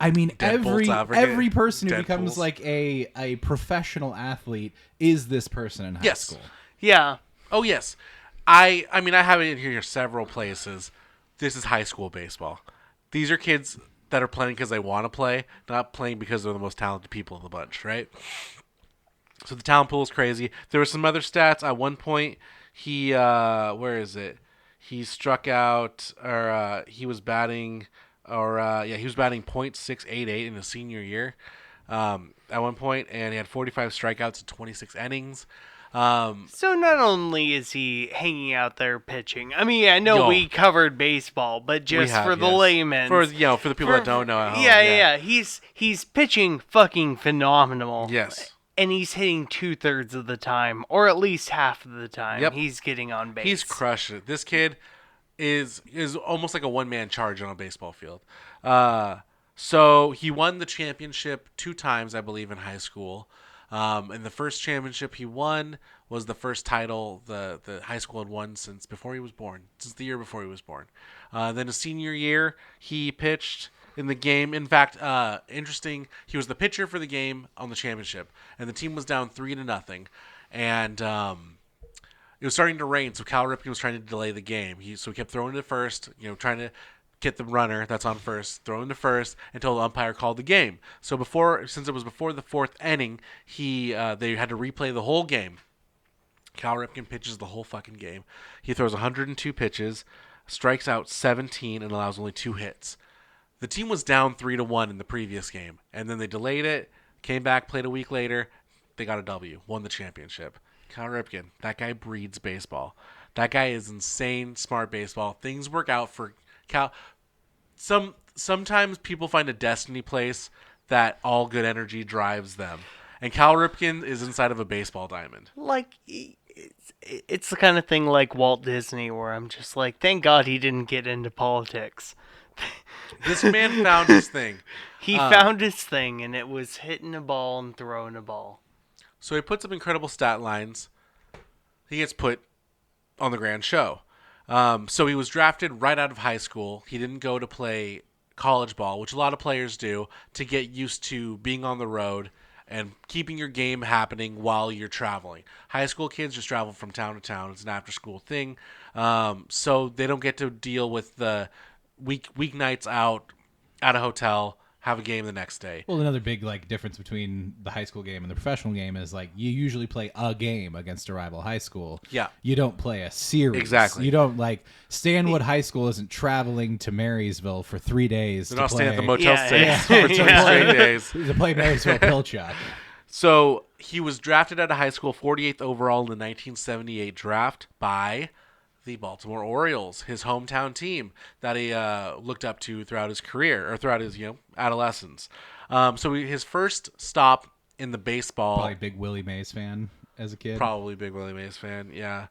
every person who becomes a professional athlete is this person in high school. Yeah. Oh yes. I have it in here several places. This is high school baseball. These are kids that are playing because they want to play, not playing because they're the most talented people in the bunch, right? So the talent pool is crazy. There were some other stats. At one point, he where is it? He struck out, or he was batting, he was batting .688 in his senior year at one point, and he had 45 strikeouts in 26 innings. So not only is he hanging out there pitching, I know we covered baseball, but just for the layman, for the people that don't know at home, yeah, he's pitching fucking phenomenal. Yes. And he's hitting 2/3 of the time, or at least half of the time. Yep. He's getting on base. He's crushed it. This kid is almost like a one-man charge on a baseball field. So he won the championship 2 times, I believe, in high school. And the first championship he won was the first title the high school had won since the year before he was born. Then his senior year, he pitched in the game. In fact, interesting, he was the pitcher for the game on the championship, and the team was down 3-0, and it was starting to rain, so Cal Ripken was trying to delay the game. So he kept throwing to first, trying to get the runner that's on first, throw him to first until the umpire called the game. So since it was before the 4th inning, they had to replay the whole game. Cal Ripken pitches the whole fucking game. He throws 102 pitches, strikes out 17, and allows only 2 hits. The team was down 3-1 in the previous game, and then they delayed it, came back, played a week later, they got a W, won the championship. Cal Ripken, that guy breeds baseball. That guy is insane, smart baseball. Things work out for Cal. Sometimes people find a destiny place that all good energy drives them. And Cal Ripken is inside of a baseball diamond. it's the kind of thing like Walt Disney where I'm just like, thank God he didn't get into politics. This man found his thing. He found his thing, and it was hitting a ball and throwing a ball. So he puts up incredible stat lines. He gets put on the grand show. So he was drafted right out of high school. He didn't go to play college ball, which a lot of players do, to get used to being on the road and keeping your game happening while you're traveling. High school kids just travel from town to town. It's an after-school thing. So they don't get to deal with the weeknights out at a hotel, have a game the next day. Well, another big like difference between the high school game and the professional game is like you usually play a game against a rival high school. Yeah. You don't play a series. Exactly. You don't like Stanwood High School isn't traveling to Marysville for 3 days They're to not play. staying at the motel Yeah, stays yeah. for 2 straight days. To play Marysville Pilchuck. So he was drafted out of high school 48th overall in the 1978 draft by the Baltimore Orioles, his hometown team that he looked up to throughout his career or throughout his adolescence. His first stop in the baseball, Probably a big Willie Mays fan as a kid. probably big Willie Mays fan, yeah.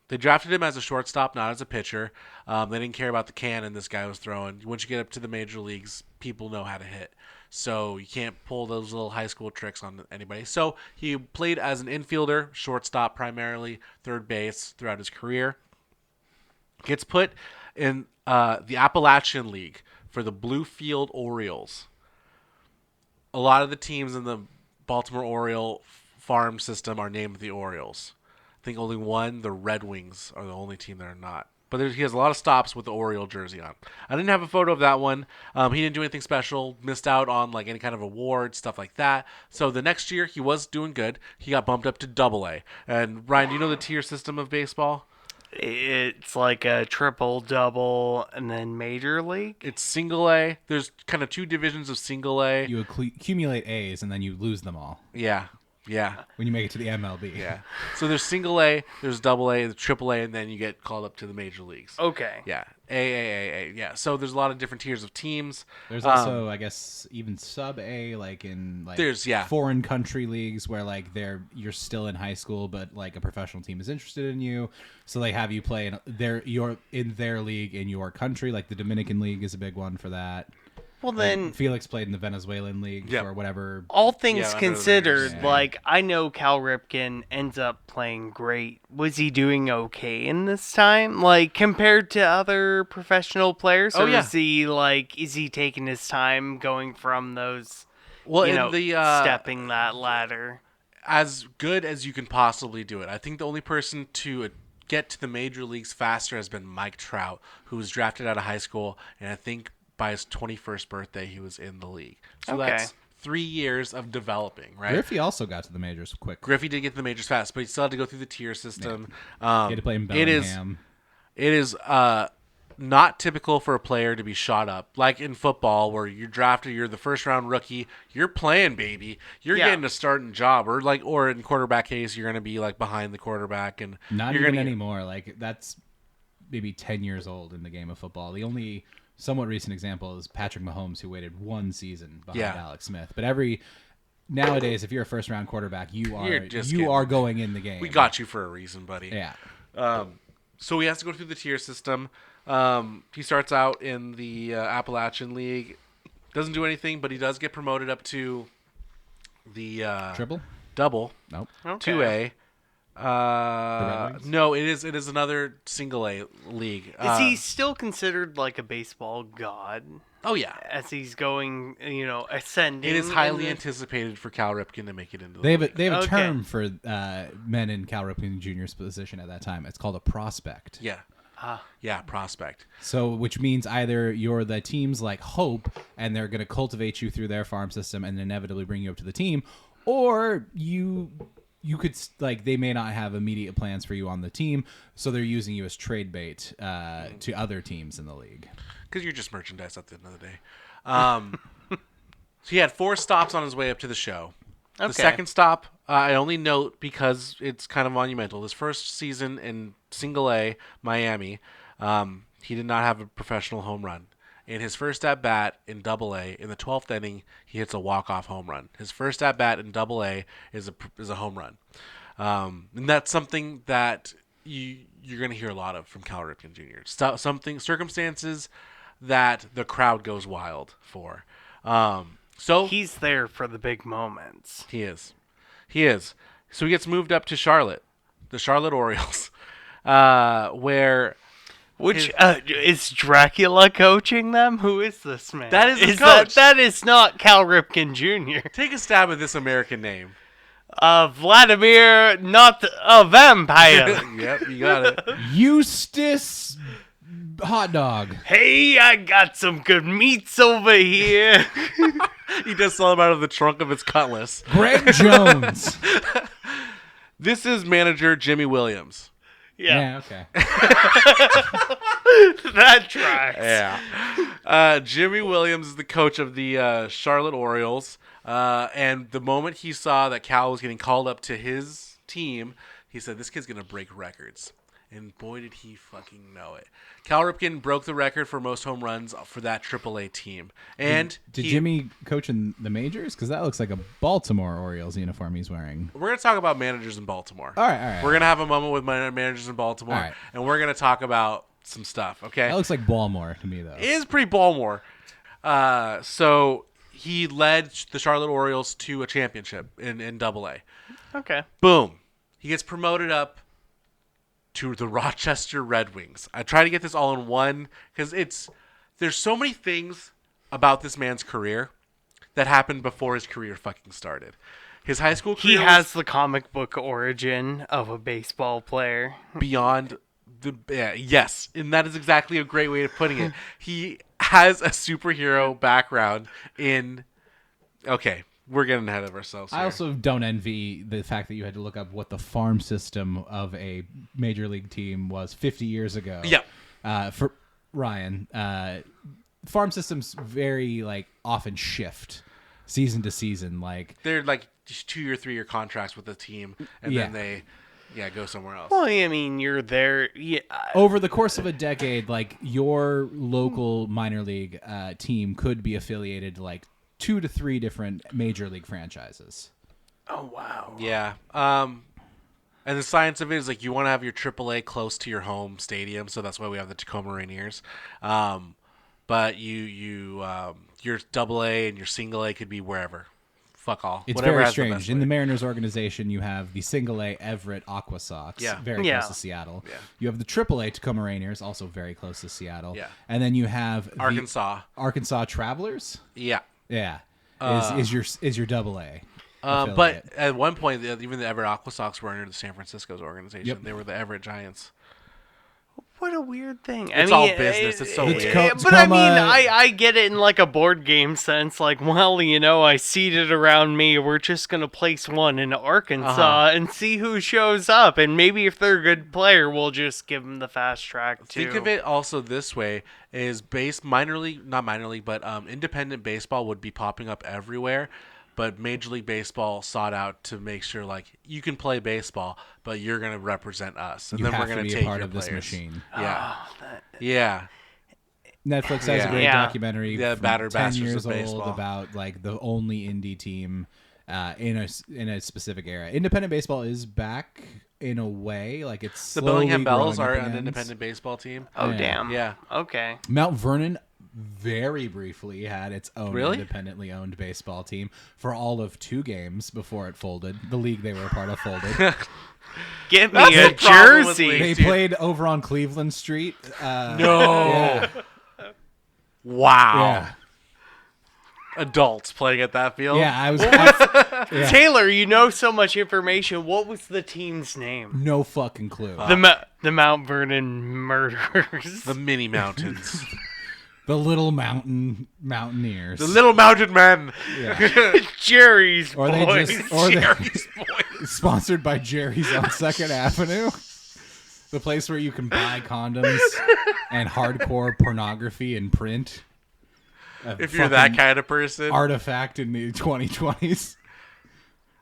They drafted him as a shortstop, not as a pitcher. They didn't care about the cannon this guy was throwing. Once you get up to the major leagues, people know how to hit. So you can't pull those little high school tricks on anybody. So he played as an infielder, shortstop primarily, third base throughout his career. Gets put in the Appalachian League for the Bluefield Orioles. A lot of the teams in the Baltimore Oriole farm system are named the Orioles. I think only one, the Red Wings, are the only team that are not. But he has a lot of stops with the Oriole jersey on. I didn't have a photo of that one. He didn't do anything special. Missed out on like any kind of award, stuff like that. So the next year he was doing good. He got bumped up to Double-A. And Ryan, do you know the tier system of baseball? It's like a triple, double, and then major league. It's Single A. There's kind of 2 divisions of Single A. You accumulate A's and then you lose them all Yeah. when you make it to the MLB. Yeah. So there's Single A, there's Double A, the Triple A, and then you get called up to the major leagues. Okay. Yeah. A. Yeah. So there's a lot of different tiers of teams. There's also, I guess, even sub A, like in like There's, yeah. foreign country leagues where like you're still in high school, but like a professional team is interested in you, so they have you play in their league in your country. Like the Dominican League is a big one for that. Well, then, Felix played in the Venezuelan League Yep. or whatever. all things Yeah, under the considered, Rangers. like, I know Cal Ripken ends up playing great. Was he doing okay in this time? Like, compared to other professional players? Oh, Or yeah. is he taking his time going from those, Well, you in know, the stepping that ladder? as good as you can possibly do it. I think the only person to get to the major leagues faster has been Mike Trout, who was drafted out of high school, and I think by his 21st birthday he was in the league. So Okay. that's 3 years of developing, right? Griffey also got to the majors quick. Griffey did get to the majors fast, but he still had to go through the tier system. He had to play in Bellingham. It is not typical for a player to be shot up like in football, where you're drafted, you're the first round rookie, you're playing, baby, you're Yeah. getting a starting job, or in quarterback case, you're going to be like behind the quarterback, and Not you're even gonna anymore. Like that's maybe 10 years old in the game of football. The only somewhat recent example is Patrick Mahomes, who waited 1 season behind Yeah. Alex Smith. But nowadays, if you're a first round quarterback, you You're just are kidding. going in the game. We got you for a reason, buddy. Yeah. So he has to go through the tier system. He starts out in the Appalachian League, doesn't do anything, but he does get promoted up to the Triple? double Nope. Okay. 2A. Red Wings? No, it is another Single A league. Is he still considered like a baseball god Oh yeah, as he's going, ascending? it is highly in the- anticipated for Cal Ripken to make it into the They have league. a Okay. term for men in Cal Ripken Jr.'s position at that time. It's called a prospect. Yeah. Yeah, prospect. So, which means either you're the team's like hope, and they're going to cultivate you through their farm system, and inevitably bring you up to the team, or you could like they may not have immediate plans for you on the team, so they're using you as trade bait to other teams in the league. Because you're just merchandise at the end of the day. So he had 4 stops on his way up to the show. The Okay. second stop, I only note because it's kind of monumental. His first season in Single A, Miami, he did not have a professional home run. In his first at bat in Double A, in the 12th inning, he hits a walk-off home run. His first at bat in Double A is a home run. And that's something that you're going to hear a lot of from Cal Ripken Jr. Circumstances that the crowd goes wild for. So He's there for the big moments. he is. So he gets moved up to Charlotte, the Charlotte Orioles, where Which is Dracula coaching them? Who is this man? That is his is coach. That is not Cal Ripken Jr. take a stab at this American name. Vladimir, not a vampire. Yep, you got it. Eustace hot dog. Hey, I got some good meats over here. He just saw him out of the trunk of his Cutlass. Greg Jones. This is manager Jimmy Williams. Yeah, Okay. that tracks. Yeah. Jimmy Williams is the coach of the Charlotte Orioles. And the moment he saw that Cal was getting called up to his team, he said, this kid's going to break records. And boy, did he fucking know it. Cal Ripken broke the record for most home runs for that AAA team. And Did Jimmy coach in the majors? Because that looks like a Baltimore Orioles uniform he's wearing. we're going to talk about managers in Baltimore. All right. We're going to have a moment with my managers in Baltimore. All right. And we're going to talk about some stuff, okay? That looks like Baltimore to me, though. It is pretty Baltimore. So he led the Charlotte Orioles to a championship in Double-A. Okay. Boom. He gets promoted up to the Rochester Red Wings. I try to get this all in one because there's so many things about this man's career that happened before his career fucking started. His high school He career has the comic book origin of a baseball player. was beyond yes, and that is exactly a great way of putting it. He has a superhero background in. Okay, we're getting ahead of ourselves here. I also don't envy the fact that you had to look up what the farm system of a major league team was 50 years ago. Yeah. For Ryan, farm systems very often shift season to season. They're like just 2 or 3 year contracts with the team, and Yeah. then they go somewhere else. Well, I mean, you're there. Yeah, over the course of a decade, your local minor league team could be affiliated to 2 to 3 different major league franchises. oh, wow. Yeah. And the science of it is you want to have your AAA close to your home stadium, so that's why we have the Tacoma Rainiers. But your AA and your single A could be wherever. Fuck all. It's Whatever very has the strange. best In the way. Mariners organization, you have the Single A Everett Aqua Sox, Yeah. very Yeah. close to Seattle. Yeah. You have the Triple A Tacoma Rainiers, also very close to Seattle. Yeah. And then you have the Arkansas. Travelers. Yeah. Yeah, is your Double A. But affiliate. at one point, even the Everett Aqua Sox were under the San Francisco's organization. Yep. They were the Everett Giants. What a weird thing. It's all business. It's so It's weird. co- But I Tacoma- mean, I get it in a board game sense. I seeded around me. We're just going to place one in Arkansas and see who shows up. And maybe if they're a good player, we'll just give them the fast track, too. Think of it also this way: is independent baseball would be popping up everywhere, but Major League Baseball sought out to make sure you can play baseball, but you're going to represent us, and You then have we're going to to be take a part your of this players. machine. Yeah, Oh, yeah. Netflix has a great Yeah. documentary. Yeah, from Batter 10 Bastards years of old baseball. about the only indie team in a specific era. Independent baseball is back in a way. It's The slowly Bellingham Bells growing are up an again. independent baseball team. Oh, Yeah. damn. Yeah. Okay. Mount Vernon very briefly had its own Really? independently owned baseball team for all of 2 games before it folded. The league they were a part of folded. Get me That's a the problem with jersey. They dude. played over on Cleveland Street. No. Yeah. Wow. Yeah. Adults playing at that field. Yeah, I was. Yeah. Taylor, you know so much information. What was the team's name? No fucking clue. The Mount Vernon Murderers. The mini mountains. The Little Mountaineers. The little mountain men. Jerry's Or they boys. just, or they, Jerry's boys. sponsored by Jerry's on Second Avenue, the place where you can buy condoms and hardcore pornography in print. If you're that kind of person. Artifact in the 2020s.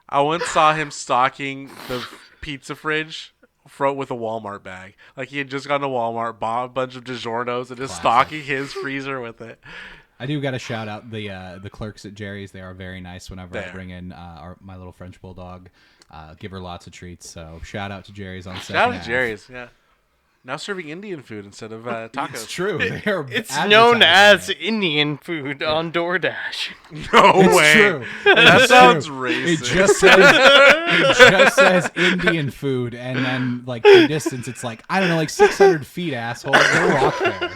I once saw him stocking the pizza fridge with a Walmart bag. He had just gone to Walmart, bought a bunch of DiGiorno's, and just stocking his freezer with it. I do got to shout out the clerks at Jerry's. They are very nice whenever I There. bring in my little French bulldog. give her lots of treats. So shout out to Jerry's on Shout out Second to Jerry's. Yeah. Now serving Indian food instead of tacos. It's true. They're It's known as advertising Indian food on DoorDash. No it. It's way. true. That It's sounds true. racist. It just says Indian food, and then like the distance, it's like I don't know, like 600 feet, asshole. Go walk there.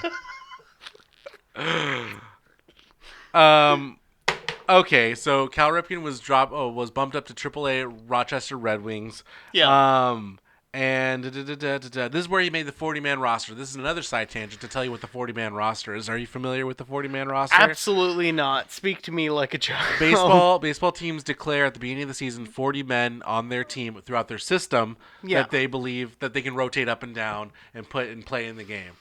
Okay, so Cal Ripken was bumped up to AAA Rochester Red Wings. Yeah. And this is where he made the 40-man roster. This is another side tangent to tell you what the 40-man roster is. Are you familiar with the 40-man roster? Absolutely not. Speak to me like a child. Baseball teams declare at the beginning of the season 40 men on their team throughout their system that they believe that they can rotate up and down and put and play in the game.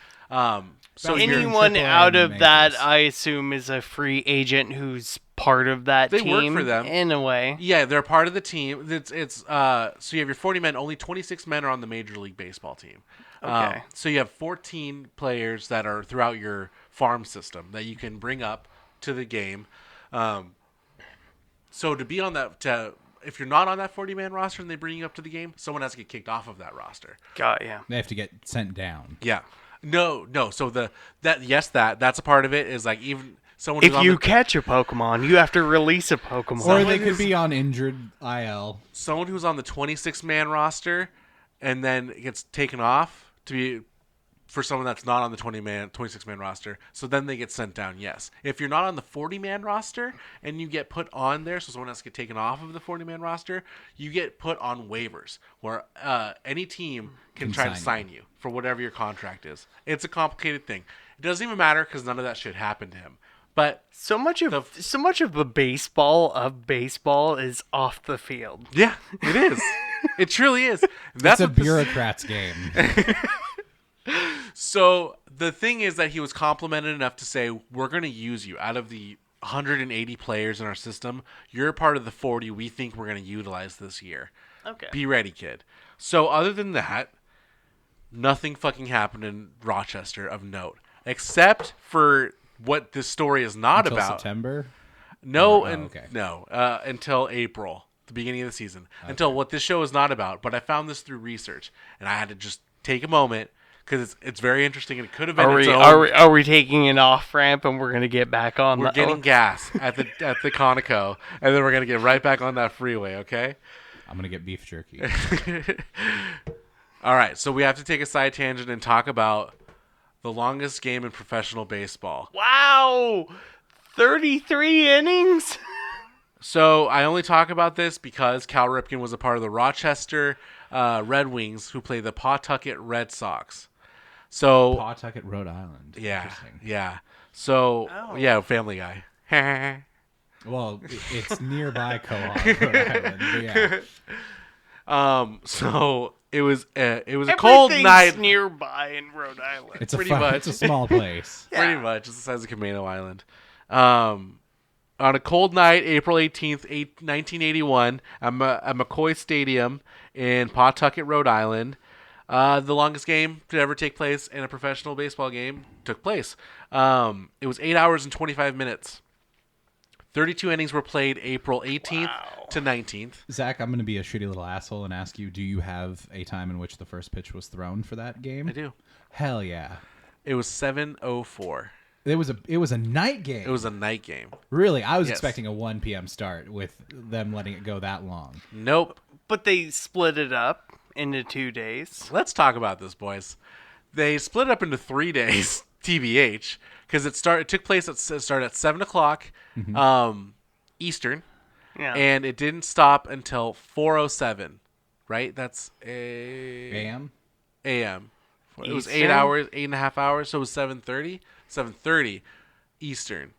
So you're in anyone AAA out of and that, majors. I assume, is a free agent who's part of that They team. work for them. In a way. Yeah, they're part of the team. So you have your 40 men. Only 26 men are on the Major League Baseball team. Okay. So you have 14 players that are throughout your farm system that you can bring up to the game. So to be on that, if you're not on that 40-man roster and they bring you up to the game, someone has to get kicked off of that roster. Got ya. They have to get sent down. Yeah. No. So that's a part of it. Is like even someone If who's on you the, catch a Pokemon, you have to release a Pokemon. Or they could be on injured IL. someone who's on the 26-man roster and then gets taken off to be for someone that's not on the 26-man roster. So then they get sent down, yes. If you're not on the 40-man roster and you get put on there, so someone has to get taken off of the 40-man roster, you get put on waivers where any team can try to sign you for whatever your contract is. It's a complicated thing. It doesn't even matter because none of that shit happened to him. But so much of the baseball is off the field. yeah, it is. It truly is. That's a what this- bureaucrat's game. So the thing is that he was complimented enough to say, we're going to use you. Out of the 180 players in our system, you're part of the 40 we think we're going to utilize this year. Okay. Be ready, kid. So other than that, nothing fucking happened in Rochester of note. Except for what this story is not Until about. September. No, okay. until April, the beginning of the season. Okay. Until what this show is not about. But I found this through research, and I had to just take a moment because it's very interesting, and it could have been Are we taking an off ramp and we're gonna get back on? We're getting gas at the Conoco, and then we're gonna get right back on that freeway. Okay. I'm gonna get beef jerky. All right, so we have to take a side tangent and talk about the longest game in professional baseball. Wow, 33 innings. So I only talk about this because Cal Ripken was a part of the Rochester Red Wings, who play the Pawtucket Red Sox. So Pawtucket, Rhode Island. yeah, Interesting. yeah. So yeah, Family Guy. Well, it's nearby Co-op, Rhode Island. But yeah. So it was a cold night. Nearby in Rhode Island. It's Pretty much. It's a small place. Pretty much, it's the size of Camino Island. On a cold night, April 18th, 1981, at McCoy Stadium in Pawtucket, Rhode Island, the longest game to ever take place in a professional baseball game took place. It was 8 hours and 25 minutes. 32 innings were played April 18th to 19th. Zach, I'm going to be a shitty little asshole and ask you, do you have a time in which the first pitch was thrown for that game? I do. Hell yeah. It was 7:04. It was a night game. It was a night game. Really? I was Yes. expecting a 1 p.m. start with them letting it go that long. Nope. But they split it up into 2 days. Let's talk about this, boys. They split it up into 3 days, TBH, because it took place at 7 o'clock Eastern, Yeah. and it didn't stop until 4:07. Right? That's A.M.? A.M. It was Eastern? 8 hours, 8.5 hours, so it was 7:30. 7:30 Eastern.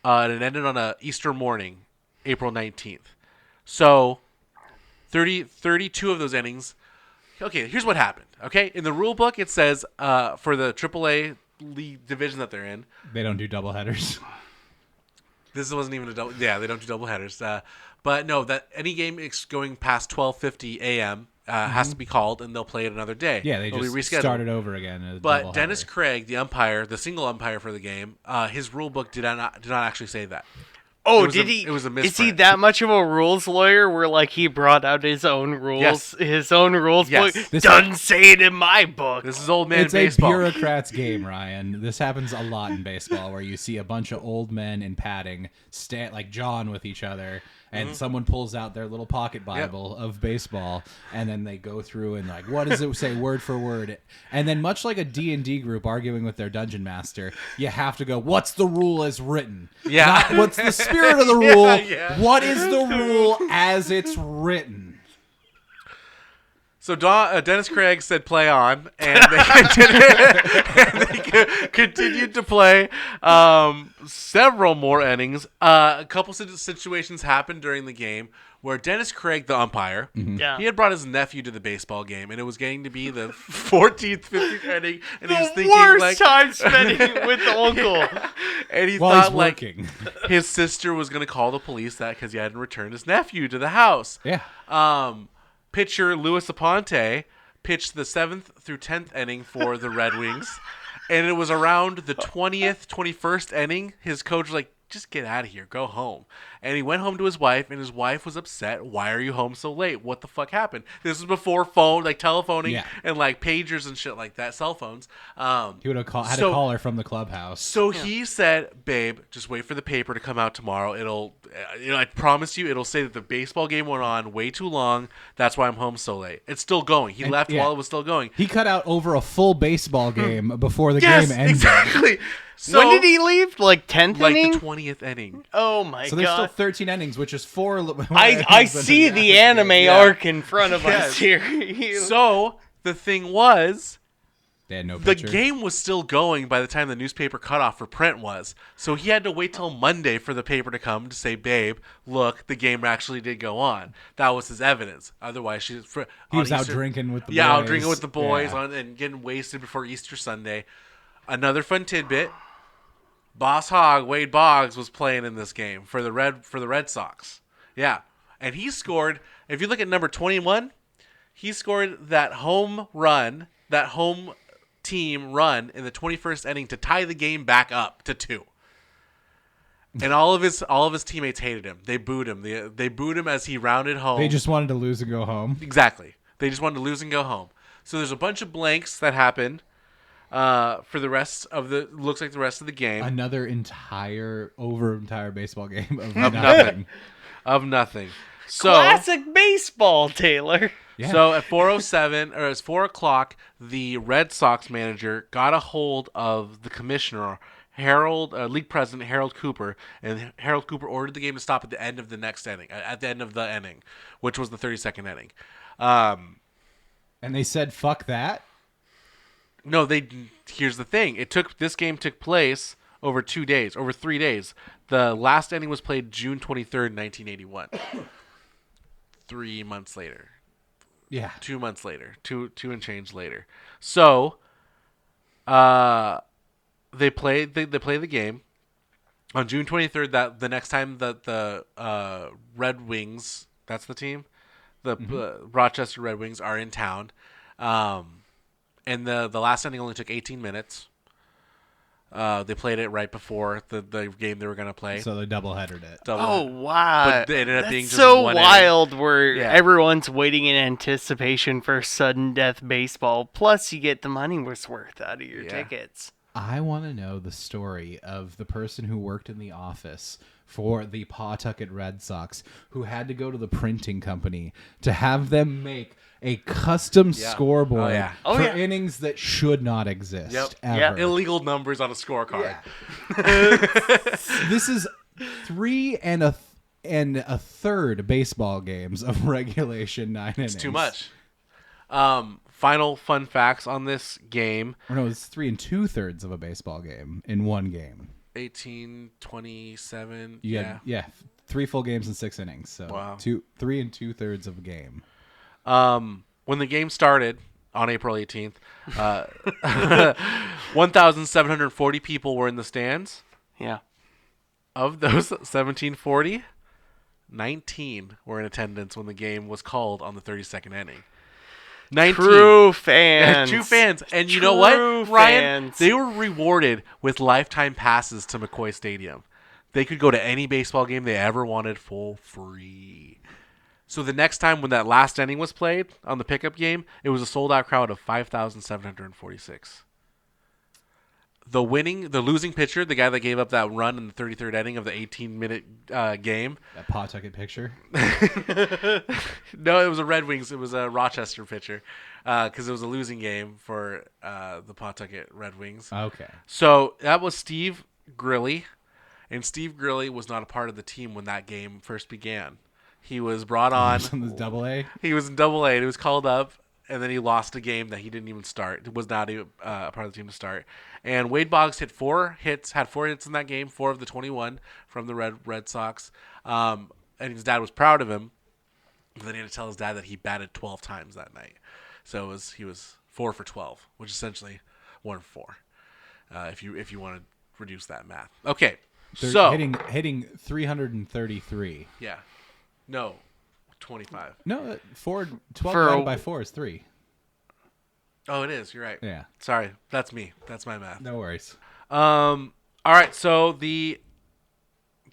And it ended on a Easter morning, April 19th. So 32 of those innings. Okay, here's what happened. Okay, in the rule book it says for the AAA league division that they're in, They don't do doubleheaders. this wasn't even a double. Yeah, they don't do doubleheaders. But no, that any game going past 12:50 a.m. Has to be called, and they'll play it another day. Yeah, they It'll be just rescheduled. started over again. A But doubleheader. Dennis Craig, the umpire, the single umpire for the game, his rule book did not actually say that. Oh, was did a- he? It was a Is he misprint. that much of a rules lawyer where like he brought out his own rules, Yes. his own rules Yes. book? This- Doesn't say it in my book. This is old man It's baseball. a bureaucrat's game, Ryan. This happens a lot in baseball, where you see a bunch of old men in padding stand like John with each other, and someone pulls out their little pocket Bible of baseball, and then they go through and like, what does it say word for word? And then, much like a D&D group arguing with their dungeon master, you have to go, what's the rule as written? Yeah. Not what's the spirit of the rule. Yeah. What is the rule as it's written? So Dennis Craig said play on, and they continued to play several more innings. A couple situations happened during the game where Dennis Craig, the umpire, Yeah. he had brought his nephew to the baseball game, and it was getting to be the 14th, 15th inning, and he was The thinking worst like, time spending with the uncle. and he While thought he's like working. his sister was going to call the police that because he hadn't returned his nephew to the house. Yeah. Pitcher Luis Aponte pitched the 7th through 10th inning for the Red Wings, and it was around the 20th, 21st inning. His coach was like, just get out of here, go home. And he went home to his wife, and his wife was upset. Why are you home so late? What the fuck happened? This was before phone, like telephoning Yeah. and like pagers and shit like that, cell phones. He would have had So- to call her from the clubhouse. So he said, "Babe, just wait for the paper to come out tomorrow. It'll, I promise you, it'll say that the baseball game went on way too long. That's why I'm home so late. It's still going. He left yeah. while it was still going. He cut out over a full baseball game before the Yes, game ended. exactly. So, When did he leave? Like 10th like inning? the 20th inning. Oh my So there's still god. 13 innings, which is 4. I see the anime arc in front of Yes. us here. So the thing was, They had no the pitcher. game was still going by the time the newspaper cutoff for print was. So he had to wait till Monday for the paper to come to say, "Babe, look, the game actually did go on." That was his evidence. Otherwise, He was out drinking with the boys. out drinking with the boys Yeah. and getting wasted before Easter Sunday. Another fun tidbit: Boss Hog Wade Boggs was playing in this game for the Red Sox. Yeah, and he scored. If you look at number 21, he scored that home team run in the 21st inning to tie the game back up to 2. And all of his teammates hated him. They booed him. They booed him as he rounded home. They just wanted to lose and go home. Exactly. They just wanted to lose and go home. So there's a bunch of blanks that happened for the rest of the rest of the game. Another entire baseball game of Of nothing. nothing. Of nothing. So Classic baseball, Taylor. Yeah. So at 4:07 or it's 4 o'clock, the Red Sox manager got a hold of the commissioner, league president Harold Cooper, and Harold Cooper ordered the game to stop at the end of the next inning, at the end of the inning, which was the 32nd inning. And they said, "Fuck that." No, here's the thing. This game took place over 3 days. The last inning was played June 23rd, 1981. 3 months later. Yeah. 2 months later. Two and change later. So they play the game. On June 23rd, that the next time that the Red Wings, that's the team, the Rochester Red Wings are in town. And the last inning only took 18 minutes. They played it right before the game they were going to play. So they double-headered it. Oh wow! But it ended up That's being just so one wild. Where Yeah. everyone's waiting in anticipation for sudden death baseball. Plus, you get the money worth out of your Yeah. tickets. I want to know the story of the person who worked in the office for the Pawtucket Red Sox who had to go to the printing company to have them make a custom scoreboard Oh, yeah. for yeah. innings that should not exist Yep. ever. Yep. Illegal numbers on a scorecard. This is 3 and a third baseball games of regulation 9 innings. It's too much. Final fun facts on this game. Or no, it's 3 and 2/3 of a baseball game in one game. 18, 27. You Yeah. had 3 full games and 6 innings. So Wow. 3 and 2/3 of a game. When the game started on April 18th, 1,740 people were in the stands. Yeah. Of those 1,740, 19 were in attendance when the game was called on the 32nd inning. 19. True fans. True fans. And you know what, True Ryan? fans. They were rewarded with lifetime passes to McCoy Stadium. They could go to any baseball game they ever wanted for free. So the next time when that last inning was played on the pickup game, it was a sold-out crowd of 5,746. The losing pitcher, the guy that gave up that run in the 33rd inning of the 18-minute game. That Pawtucket picture. No, it was a Red Wings. It was a Rochester pitcher because it was a losing game for the Pawtucket Red Wings. Okay. So that was Steve Grilly, and Steve Grilly was not a part of the team when that game first began. He was brought on. On this double A. He was in Double A, and he was called up, and then he lost a game that he didn't even start. It was not a part of the team to start. And Wade Boggs had 4 hits in that game, 4 of the 21 from the Red Sox. And his dad was proud of him. But then he had to tell his dad that he batted 12 times that night. So he was 4 for 12, which is essentially 1 for 4. If you want to reduce that math. Okay, so hitting 333. Yeah. No, 25. No, 12 For divided by 4 is 3. Oh, it is. You're right. Yeah. Sorry, that's me. That's my math. No worries. All right. So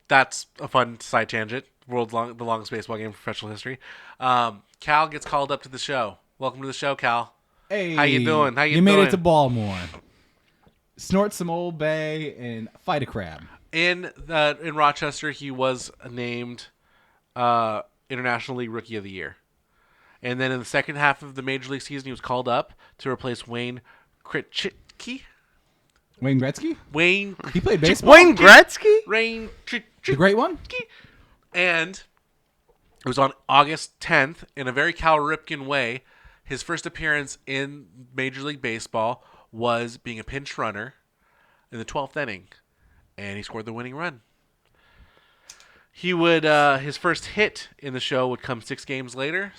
that's a fun side tangent. The longest baseball game in professional history. Cal gets called up to the show. Welcome to the show, Cal. Hey, how you doing? You made it to Baltimore. Snort some Old Bay and fight a crab. In Rochester, he was named International League Rookie of the Year. And then in the second half of the Major League season, he was called up to replace Wayne Kritsky. Wayne Gretzky? Wayne. He played baseball? Wayne Gretzky? The great one? And it was on August 10th, in a very Cal Ripken way, his first appearance in Major League Baseball was being a pinch runner in the 12th inning. And he scored the winning run. He would his first hit in the show would come 6 days later.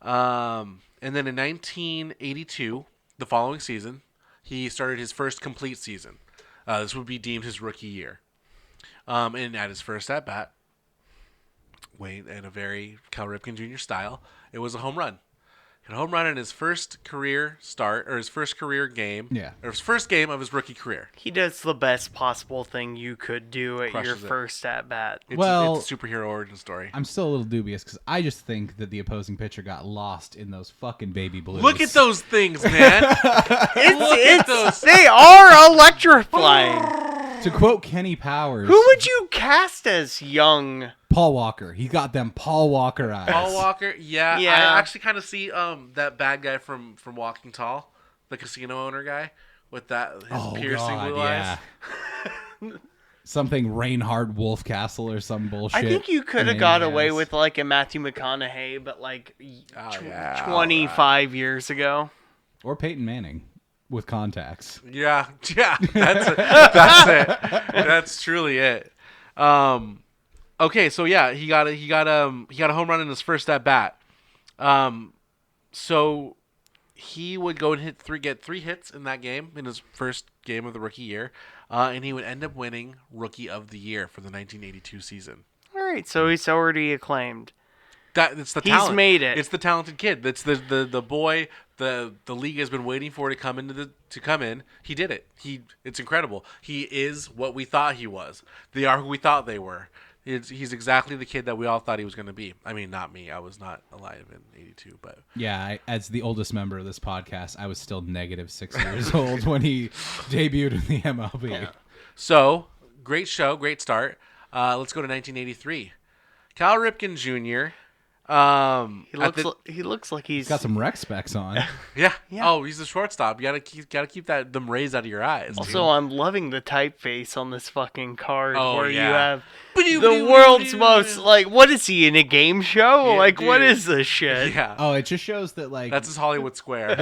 And then in 1982, the following season, he started his first complete season. This would be deemed his rookie year. And at his first at bat, Wayne, in a very Cal Ripken Jr. style, it was a home run. A home run in his first career start, or his first career game, or his first game of his rookie career. He does the best possible thing you could do at your first at bat. It's a superhero origin story. I'm still a little dubious because I just think that the opposing pitcher got lost in those fucking baby blues. Look at those things, man. Look at those. They are electrifying. To quote Kenny Powers, who would you cast as young? Paul Walker. He got them Paul Walker eyes. Paul Walker, yeah. I actually kind of see that bad guy from Walking Tall, the casino owner guy with his piercing blue eyes. Something Reinhard Wolfcastle or some bullshit. I think you could have got away with like a Matthew McConaughey, but 25 years ago. Or Peyton Manning with contacts. Yeah, that's it. That's truly it. Okay, so yeah, he got a home run in his first at bat. So he would go and get 3 hits in that game, in his first game of the rookie year, and he would end up winning Rookie of the Year for the 1982 season. All right, so he's already acclaimed. It's the talent. He's made it. It's the talented kid. That's the boy the league has been waiting for to come in. He did it. It's incredible. He is what we thought he was. They are who we thought they were. He's exactly the kid that we all thought he was going to be. I mean, not me. I was not alive in '82, but yeah, as the oldest member of this podcast, I was still negative 6 years old when he debuted in the MLB. Yeah. So great show, great start. Let's go to 1983. Cal Ripken Jr. He looks like he's got some rec specs on. Yeah. Oh, he's a shortstop. You gotta keep them rays out of your eyes. Also, I'm loving the typeface on this fucking card where you have the the world's most what is he in a game show? Yeah, what is this shit? Yeah. Oh, it just shows that that's his Hollywood Square.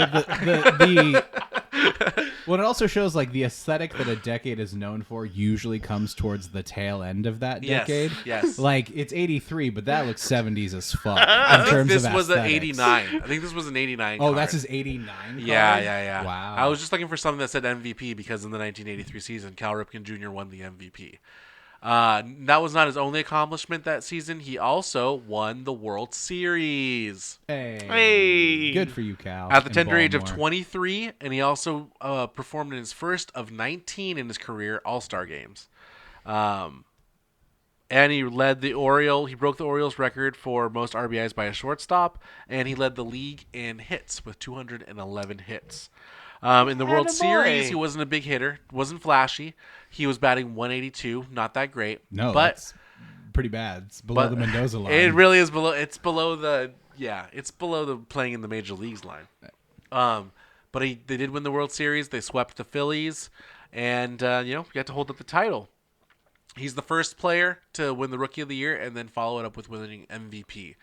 What it also shows the aesthetic that a decade is known for usually comes towards the tail end of that decade. Yes. It's 83, but that looks 70s as fuck. I think this was an 89. I think this was an 89 Oh, card. that's his 89 card? Yeah. Wow. I was just looking for something that said MVP because in the 1983 season, Cal Ripken Jr. won the MVP. That was not his only accomplishment that season. He also won the World Series. Hey. Good for you, Cal. At the tender age of 23, and he also performed in his first of 19 in his career All-Star games. And he led the He broke the Orioles record for most RBIs by a shortstop, and he led the league in hits with 211 hits. In the World Attaboy. Series, he wasn't a big hitter, wasn't flashy. He was batting 182, not that great. No, but that's pretty bad. It's below the Mendoza line. It really is below. It's below the playing in the major leagues line. But they did win the World Series. They swept the Phillies, and got to hold up the title. He's the first player to win the Rookie of the Year and then follow it up with winning MVP.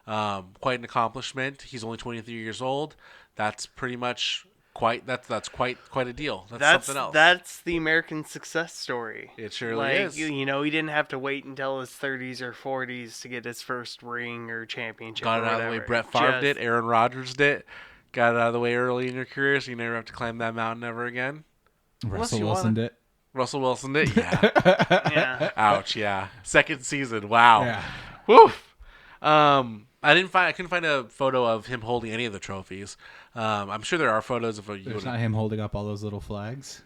Quite an accomplishment. He's only 23 years old. That's pretty much quite a deal. That's something else. That's the American success story. It surely is. He didn't have to wait until his 30s or 40s to get his first ring or championship. Got it out of the way. Brett Favre did. Aaron Rodgers did. Got it out of the way early in your career, so you never have to climb that mountain ever again. Russell Wilson did. Russell Wilson did. Yeah. Yeah. Ouch. Yeah. Second season. Wow. Yeah. Woof. I couldn't find a photo of him holding any of the trophies. I'm sure there are photos of There's not him holding up all those little flags.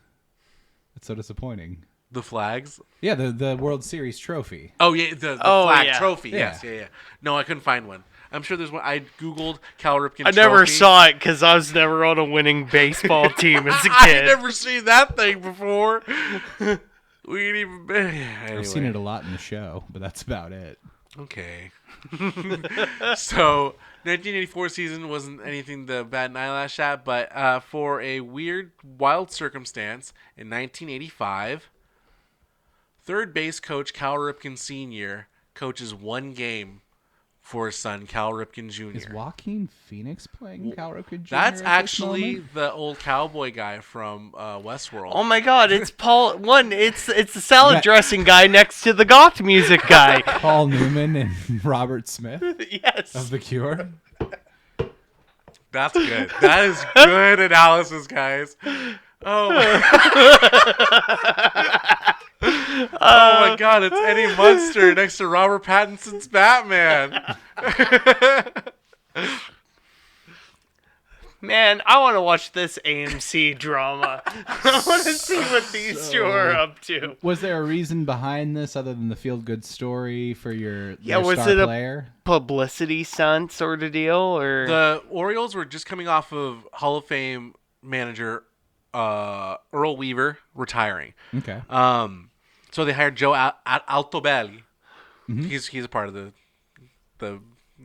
That's so disappointing. the flags. Yeah, the World Series trophy. Oh yeah, the flag yeah. trophy. Yeah. Yes, yeah. No, I couldn't find one. I'm sure there's one. I googled Cal Ripken. I never saw it because I was never on a winning baseball team as a I kid. never seen that thing before. We ain't even been. Anyway. I've seen it a lot in the show, but that's about it. Okay. So, 1984 season wasn't anything to bat an eyelash at, but for a weird, wild circumstance, in 1985, third base coach Cal Ripken Sr. coaches one game for his son, Cal Ripken Jr. Is Joaquin Phoenix playing Cal Ripken Jr.? That's at this actually moment? the old cowboy guy from Westworld. Oh my God! It's Paul. It's the salad That- dressing guy next to the goth music guy. Paul Newman and Robert Smith Yes. of The Cure. That's good. That is good analysis, guys. Oh my, oh my God! It's Eddie Munster next to Robert Pattinson's Batman. Man, I want to watch this AMC drama. I want to see what these two are up to. Was there a reason behind this other than the feel-good story for their was star it a- player? Publicity stunt sort of deal, or The Orioles were just coming off of Hall of Fame manager Earl Weaver retiring. Okay. So they hired Joe Altobelli. He's a part of the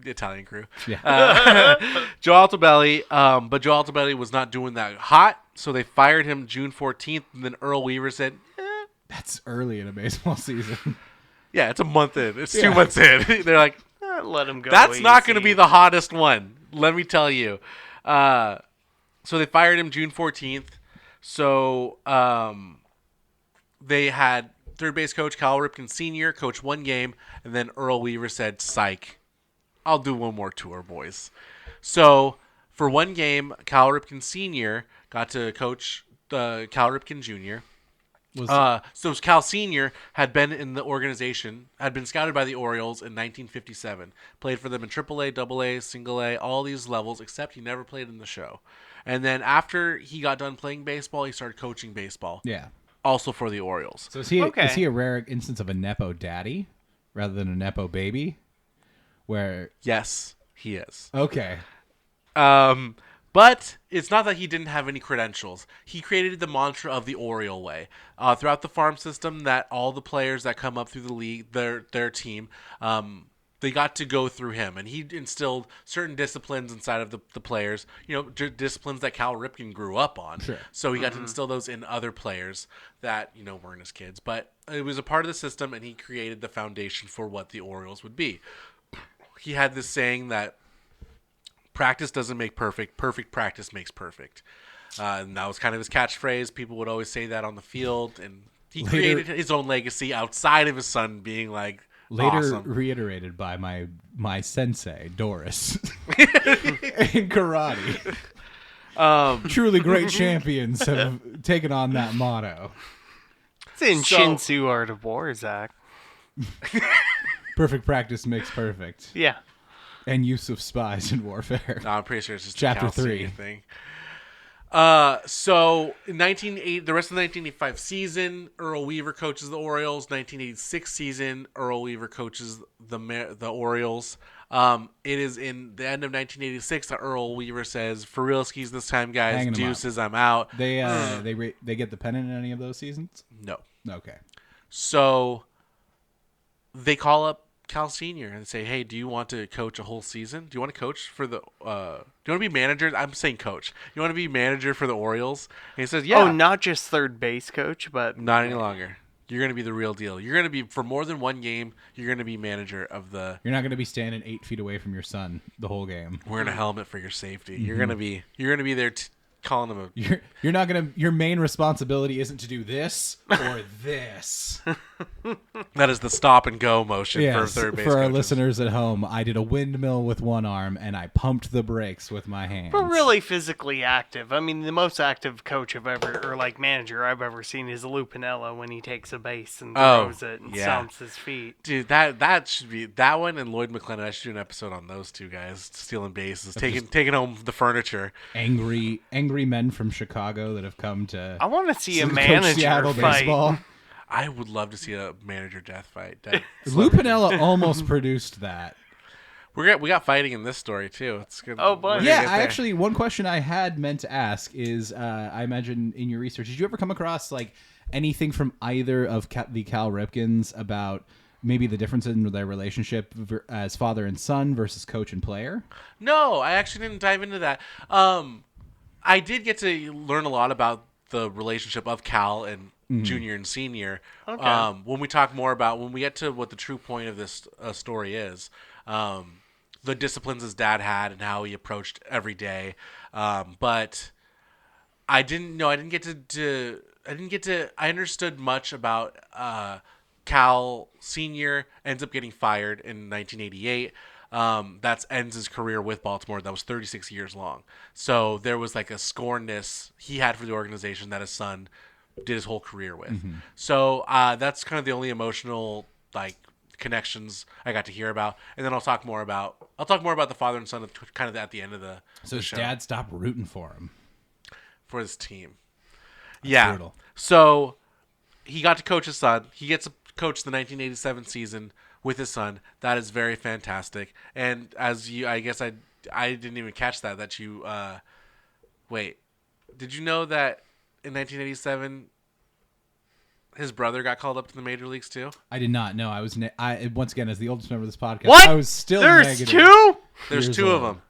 Italian crew. Yeah. Joe Altobelli, but Joe Altobelli was not doing that hot, so they fired him June 14th, and then Earl Weaver said, That's early in a baseball season. yeah, it's a month in. It's 2 Yeah. months in. They're like, let him go. that's not going to easy. be the hottest one, let me tell you. So they fired him June 14th. So they had third base coach Cal Ripken Sr. coach one game, and then Earl Weaver said, psych, I'll do one more tour, boys. So for one game, Cal Ripken Sr. got to coach Cal Ripken Jr. So Cal Sr. had been in the organization, had been scouted by the Orioles in 1957. Played for them in AAA, AA, Single A, all these levels, except he never played in the show. And then after he got done playing baseball, he started coaching baseball. Yeah. Also for the Orioles. So is he Okay. a rare instance of a Nepo daddy rather than a Nepo baby? Where Yes, he is. okay. But it's not that he didn't have any credentials. He created the mantra of the Oriole way. Throughout the farm system, that all the players that come up through the league, their team, they got to go through him. And he instilled certain disciplines inside of the players, disciplines that Cal Ripken grew up on. Sure. So he got to instill those in other players that, weren't his kids. But it was a part of the system, and he created the foundation for what the Orioles would be. He had this saying that practice doesn't make perfect. Perfect practice makes perfect. And that was kind of his catchphrase. People would always say that on the field. And he created his own legacy outside of his son being like Later awesome. reiterated by my sensei, Doris. In karate. Truly great champions have taken on that motto. It's in So- Shinsu Art of War, Zach. Perfect practice makes perfect. Yeah. And use of spies in warfare. No, I'm pretty sure it's just Chapter a Cal Senior 3. thing. So in the rest of the 1985 season, Earl Weaver coaches the Orioles. 1986 season, Earl Weaver coaches the Orioles. It is in the end of 1986 that Earl Weaver says, "For real skis this time, guys. Hanging 'em up. Deuces, I'm out." They get the pennant in any of those seasons? No. Okay. So they call up Cal Senior and say, "Hey, do you want to coach a whole season? Do you want to coach for the? Do you want to be manager? I'm saying coach. You want to be manager for the Orioles?" And he says, "Yeah." Oh, not just third base coach, but Not any longer. You're going to be the real deal. You're going to be for more than one game. You're going to be manager of the. You're not going to be standing 8 feet away from your son the whole game. Wearing a helmet for your safety. You're going to be. You're going to be there. Calling him a. You're not gonna. Your main responsibility isn't to do this or this. That is the stop and go motion for Yes, third base. for our coaches. listeners at home, I did a windmill with one arm and I pumped the brakes with my hands. but really physically active. I mean, the most active coach manager I've ever seen is Lou Piniella when he takes a base and throws it and stomps his feet. Dude, that should be that one and Lloyd McClendon. I should do an episode on those two guys stealing bases, taking home the furniture. Angry men from Chicago that have come to. I want to see a coach manager Seattle fight. baseball. I would love to see a manager death fight. Lou Piniella almost produced that. We got fighting in this story too. It's good. Oh, boy. We're gonna Yeah, get I there. actually one question I had meant to ask is, I imagine in your research, did you ever come across like anything from either of the Cal Ripkens about maybe the difference in their relationship as father and son versus coach and player? No, I actually didn't dive into that. I did get to learn a lot about the relationship of Cal and junior and senior. Okay. When we talk more about when we get to what the true point of this story is, the disciplines his dad had and how he approached every day. But I didn't know. I understood much about Cal Senior ends up getting fired in 1988. That ends his career with Baltimore. That was 36 years long. So there was like a scornness he had for the organization that his son did his whole career with. So that's kind of the only emotional like connections I got to hear about. And then I'll talk more about the father and son kind of at the end of the So his show dad stopped rooting for him. for his team. Yeah. brutal. So he got to coach his son. He gets to coach the 1987 season with his son. That is very fantastic. And as you, I guess I didn't even catch that you, wait, did you know that in 1987 his brother got called up to the major leagues too? I did not know. I was once again, as the oldest member of this podcast, What? I was still There's negative. two? There's Years two of old. them.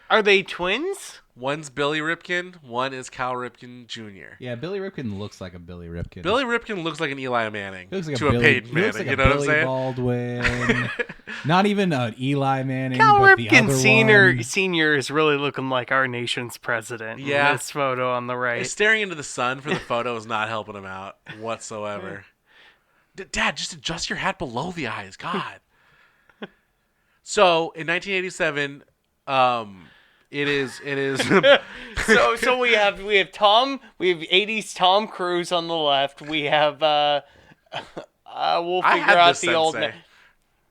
Are they twins? One's Billy Ripken. One is Cal Ripken Jr. Yeah, Billy Ripken looks like a Billy Ripken. Billy Ripken looks like an Eli Manning He looks like to a Billy, Peyton he Manning. looks like You a know what I'm Billy saying? Baldwin. Not even an Eli Manning. Cal but the Ripken other Senior one. Senior is really looking like our nation's president. Yeah. In this photo on the right. Staring into the sun for the photo is not helping him out whatsoever. Dad, just adjust your hat below the eyes. God. So in 1987, it is. So we have 80s Tom Cruise on the left. We have we'll I figure had out this the old sensei. man.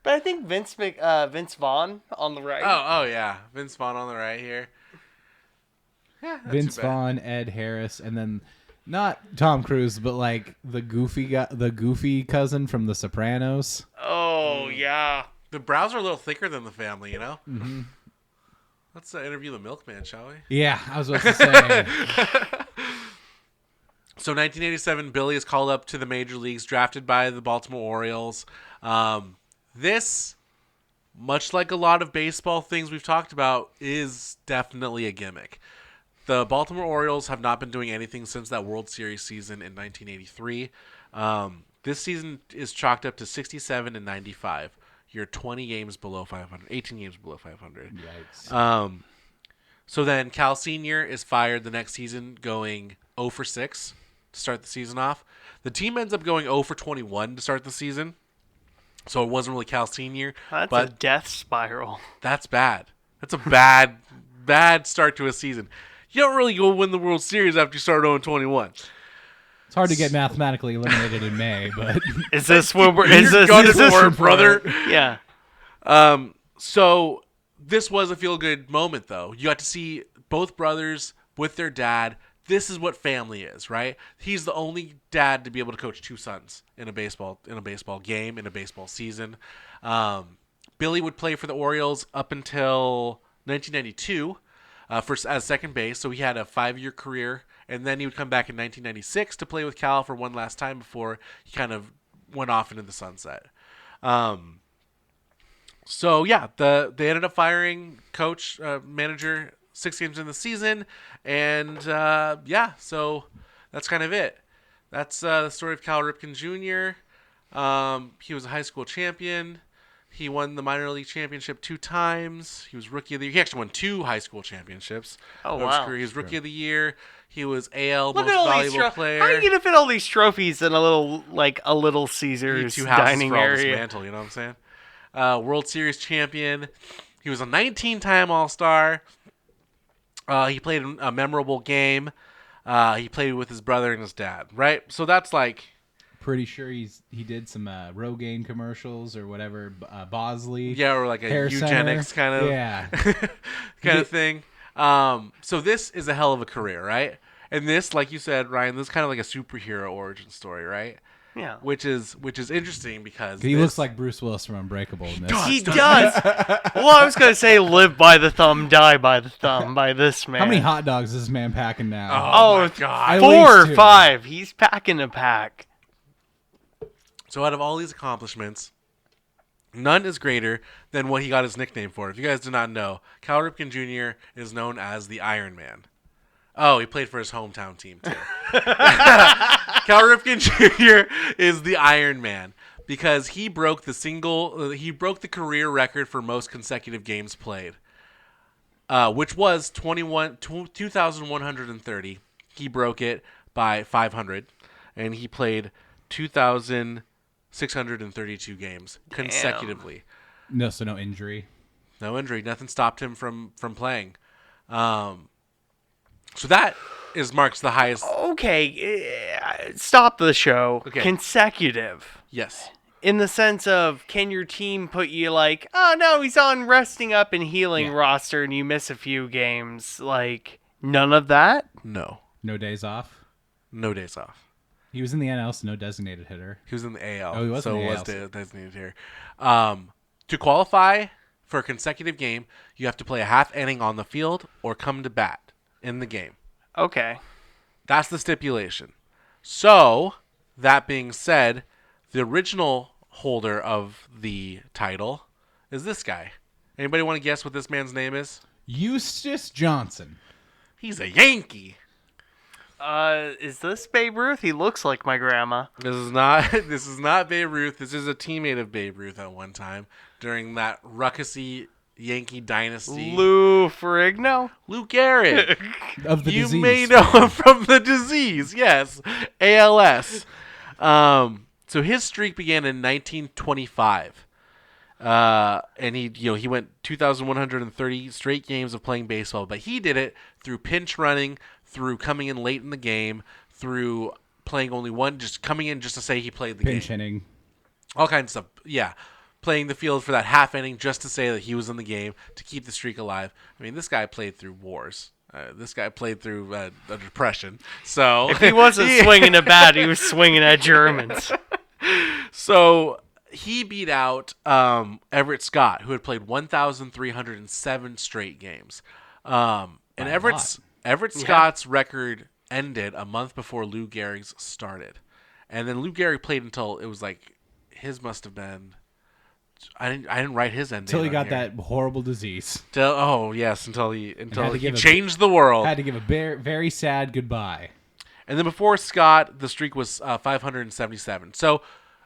But I think Vince Vaughn on the right. Oh yeah, Vince Vaughn on the right here. Yeah, not Vince too bad. Vaughn, Ed Harris, and then not Tom Cruise, but like the goofy cousin from The Sopranos. Oh yeah. The brows are a little thicker than the family, you know. Mm-hmm. Let's interview the milkman, shall we? Yeah, I was about to say. So 1987, Billy is called up to the major leagues, drafted by the Baltimore Orioles. This, much like a lot of baseball things we've talked about, is definitely a gimmick. The Baltimore Orioles have not been doing anything since that World Series season in 1983. This season is chalked up to 67 and 95. You're 20 games below 500, 18 games below 500. Yikes. So then Cal Senior is fired the next season, going 0 for 6 to start the season off. The team ends up going 0 for 21 to start the season. So it wasn't really Cal Senior, That's a but death spiral. that's bad. That's a bad start to a season. You don't really go win the World Series after you start 0-21. It's hard to get mathematically eliminated in May, but Is this what we're? Is this? Gun Is for this it, brother. Yeah. So this was a feel-good moment, though. You got to see both brothers with their dad this is what family is, right? He's the only dad to be able to coach two sons in a baseball game, in a baseball season. Billy would play for the Orioles up until 1992 as second base, so he had a 5-year career, and then he would come back in 1996 to play with Cal for one last time before he kind of went off into the sunset. So yeah, they ended up firing coach, manager 6 games in the season, and so that's kind of it. That's the story of Cal Ripken Jr. He was a high school champion. He won the minor league championship 2 times. He was rookie of the year. He actually won 2 high school championships. Oh, wow. He was rookie of the year. He was AL Look most at all valuable these player. How are you gonna fit all these trophies in a little Caesars 2 houses dining for all this area? mantle, you know what I'm saying? World Series champion. He was a 19-time All-Star. He played a memorable game. He played with his brother and his dad, right? So that's like... Pretty sure he did some Rogaine commercials or whatever, Bosley. Yeah, or like a Hair eugenics Center. kind of thing. So this is a hell of a career, right? And this, like you said, Ryan, this is kind of like a superhero origin story, right? Yeah. Which is interesting because He looks like Bruce Willis from Unbreakable in this. He does. Well, I was gonna say, live by the thumb, die by the thumb, by this man. How many hot dogs is this man packing now? Oh my God. At 4 or least 2. 5. He's packing a pack. So out of all these accomplishments, none is greater than what he got his nickname for. If you guys do not know, Cal Ripken Jr. is known as the Iron Man. Oh, he played for his hometown team too. Cal Ripken Jr. is the Iron Man because he broke the career record for most consecutive games played, which was 2,130. He broke it by 500, and he played 2,632 games consecutively. No injury. No injury. Nothing stopped him from playing. So that marks the highest. Okay, stop the show. Okay. Consecutive. Yes. In the sense of, can your team put you like, oh no, he's on resting up and healing roster and you miss a few games? Like, none of that? No. No days off. No days off. He was in the NL, so no designated hitter. He was in the AL. Oh, he was in the AL. Designated here. To qualify for a consecutive game, you have to play a half inning on the field or come to bat in the game. Okay. That's the stipulation. So, that being said, the original holder of the title is this guy. Anybody want to guess what this man's name is? Eustace Johnson. He's a Yankee. Is this Babe Ruth? He looks like my grandma. This is not Babe Ruth. This is a teammate of Babe Ruth at one time during that ruckusy Yankee dynasty. Lou Ferrigno? Lou Gehrig. Of the You disease. may know him from the disease. Yes. ALS. So his streak began in 1925. And he went 2,130 straight games of playing baseball, but he did it through pinch running, through coming in late in the game, through playing only one, just coming in just to say he played the game. Pinch hitting. All kinds of stuff. Yeah. Playing the field for that half inning just to say that he was in the game to keep the streak alive. I mean, this guy played through wars. This guy played through a depression. So If he wasn't swinging a bat, he was swinging at Germans. So he beat out Everett Scott, who had played 1,307 straight games. And Everett Scott's record ended a month before Lou Gehrig's started. And then Lou Gehrig played until it was like his must have been. I didn't write his end Until he got here. that horrible disease. Until he give changed the world. Had to give a very sad goodbye. And then before Scott, the streak was 577. So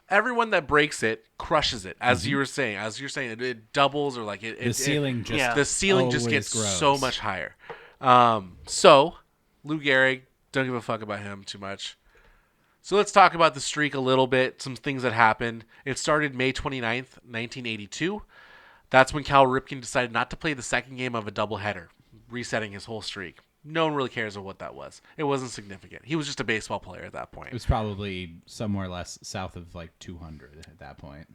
everyone that breaks it crushes it, as you were saying. As you're saying, it doubles or like it. The ceiling just the ceiling just always gets grows. so much higher. So Lou Gehrig, don't give a fuck about him too much. So let's talk about the streak a little bit, some things that happened. It started May 29th, 1982. That's when Cal Ripken decided not to play the second game of a doubleheader, resetting his whole streak. No one really cares of what that was. It wasn't significant. He was just a baseball player at that point. It was probably somewhere less south of like 200 at that point.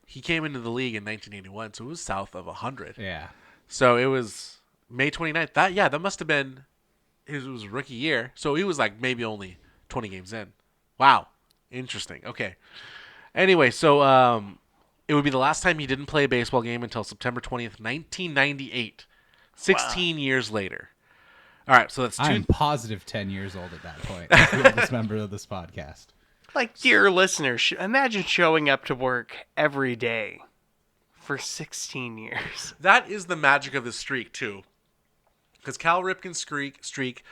He came into the league in 1981, so it was south of 100. Yeah. So it was May 29th. That must have been it was rookie year, so he was like maybe only 20 games in. Wow, interesting. Okay. Anyway, so it would be the last time he didn't play a baseball game until September 20th, 1998. 16 years later. All right, so that's I'm positive 10 years old at that point. The oldest member of this podcast. Like, dear listeners, imagine showing up to work every day for 16 years. That is the magic of this streak, too. Because Cal Ripken's streak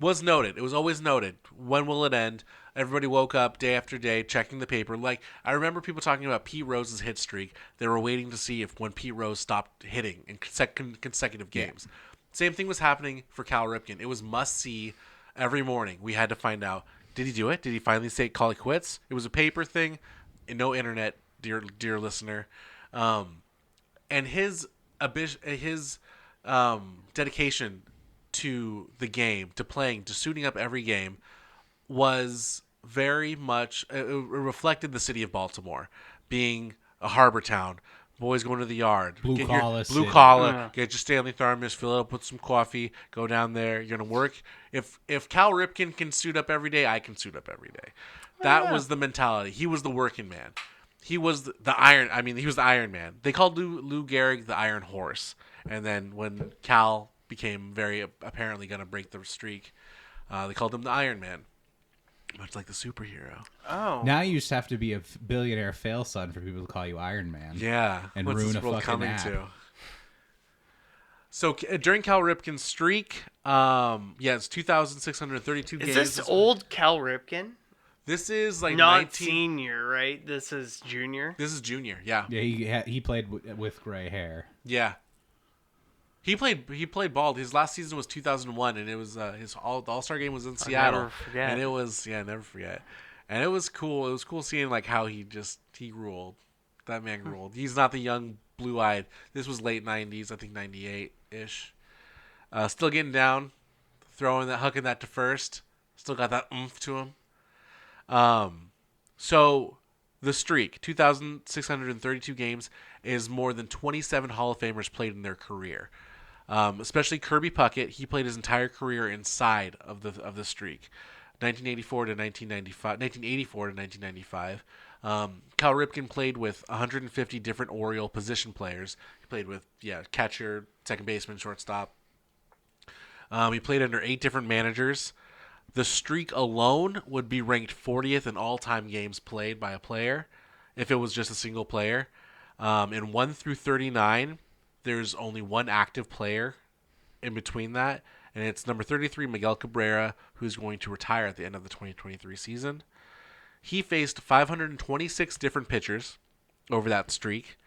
was noted. It was always noted. When will it end? Everybody woke up day after day checking the paper. Like, I remember people talking about Pete Rose's hit streak. They were waiting to see if when Pete Rose stopped hitting in consecutive games. Yeah. Same thing was happening for Cal Ripken. It was must-see every morning. We had to find out, did he do it? Did he finally call it quits? It was a paper thing, and no internet, dear listener. And his dedication to the game, to playing, to suiting up every game was very much, it reflected the city of Baltimore being a harbor town. Boys going to the yard. Blue collar. Get your Stanley Thermos, fill it up with some coffee, go down there. You're going to work. If Cal Ripken can suit up every day, I can suit up every day. That was the mentality. He was the working man. He was he was the Iron Man. They called Lou Gehrig the Iron Horse. And then when Cal became very apparently going to break the streak, they called him the Iron Man. Much like the superhero. Oh. Now you just have to be a billionaire fail son for people to call you Iron Man. Yeah. And What's ruin this a world fucking coming ad. to? So during Cal Ripken's streak, it's 2,632 games. Is this old Cal Ripken? This is like not senior, right? This is junior. This is junior. Yeah. Yeah. He played with gray hair. Yeah. He played bald. His last season was 2001, and it was the All-Star game was in Seattle. Never forget. And it was never forget. And it was cool. It was cool seeing like how he ruled. That man ruled. He's not the young blue-eyed. This was late 90s, I think 98-ish. Still getting down, hucking that to first. Still got that oomph to him. So the streak, 2,632 games, is more than 27 Hall of Famers played in their career. Especially Kirby Puckett, he played his entire career inside of the streak, 1984 to 1995. Cal Ripken played with 150 different Oriole position players. He played with catcher, second baseman, shortstop. He played under 8 different managers. The streak alone would be ranked 40th in all-time games played by a player, if it was just a single player. In 1 through 39. There's only one active player in between that, and it's number 33, Miguel Cabrera, who's going to retire at the end of the 2023 season. He faced 526 different pitchers over that streak.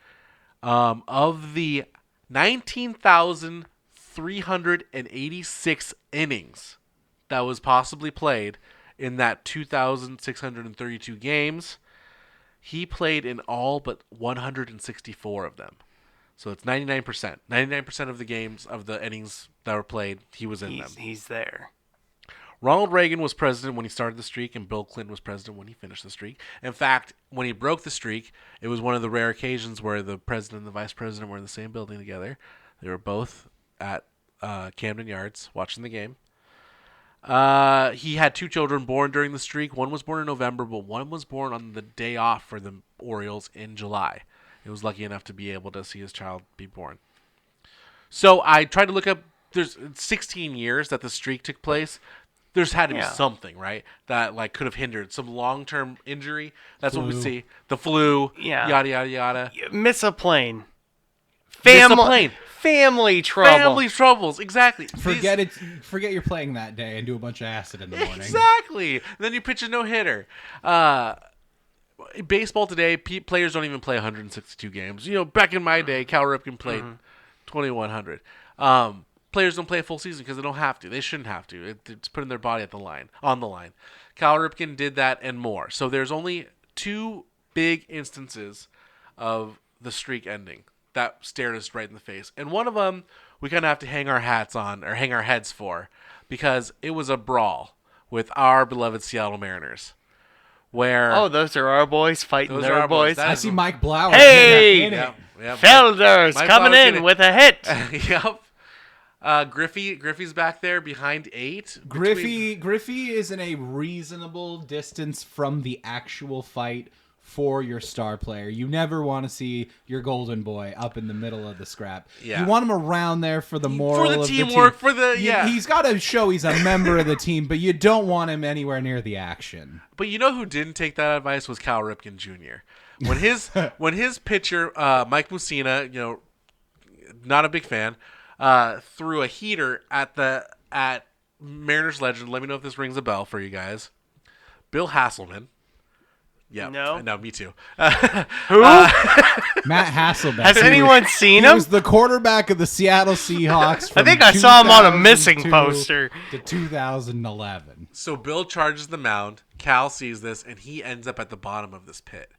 Of the 19,386 innings that was possibly played in that 2,632 games, he played in all but 164 of them. So it's 99%. 99% of the games, of the innings that were played, he was in them. He's there. Ronald Reagan was president when he started the streak, and Bill Clinton was president when he finished the streak. In fact, when he broke the streak, it was one of the rare occasions where the president and the vice president were in the same building together. They were both at Camden Yards watching the game. He had 2 children born during the streak. One was born in November, but one was born on the day off for the Orioles in July. He was lucky enough to be able to see his child be born. So I tried to look up, there's 16 years that the streak took place. There's had to be something, right? That like could have hindered some long-term injury. That's what we see. The flu, yada, yada, yada. Miss a plane. Miss a plane. Family trouble. Family troubles, exactly. Forget you're playing that day and do a bunch of acid in the morning. Exactly. And then you pitch a no-hitter. Baseball today, players don't even play 162 games. Back in my day, Cal Ripken played 2,100. Players don't play a full season because they don't have to. They shouldn't have to. It's putting their body on the line. Cal Ripken did that and more. So there's only 2 big instances of the streak ending that stared us right in the face. And one of them we kind of have to hang our hats on, or hang our heads for, because it was a brawl with our beloved Seattle Mariners. Where those are our boys fighting their boys. I see Mike Blauer. Hey! Yep. Felders coming in with a hit. Yep. Griffey's back there behind 8. Griffey is in a reasonable distance from the actual fight for your star player. You never want to see your golden boy up in the middle of the scrap. Yeah. You want him around there for the moral for the of teamwork, the team. for the He's got to show he's a member of the team, but you don't want him anywhere near the action. But you know who didn't take that advice was Cal Ripken Jr. When his pitcher Mike Mussina, not a big fan, threw a heater at Mariners legend. Let me know if this rings a bell for you guys. Bill Hasselman. Yeah, no, me too. Who? Matt Hasselbeck. Has anyone seen He him? was the quarterback of the Seattle Seahawks. I From think I saw him on a missing 2002 poster. to 2011. So Bill charges the mound. Cal sees this, and he ends up at the bottom of this pit.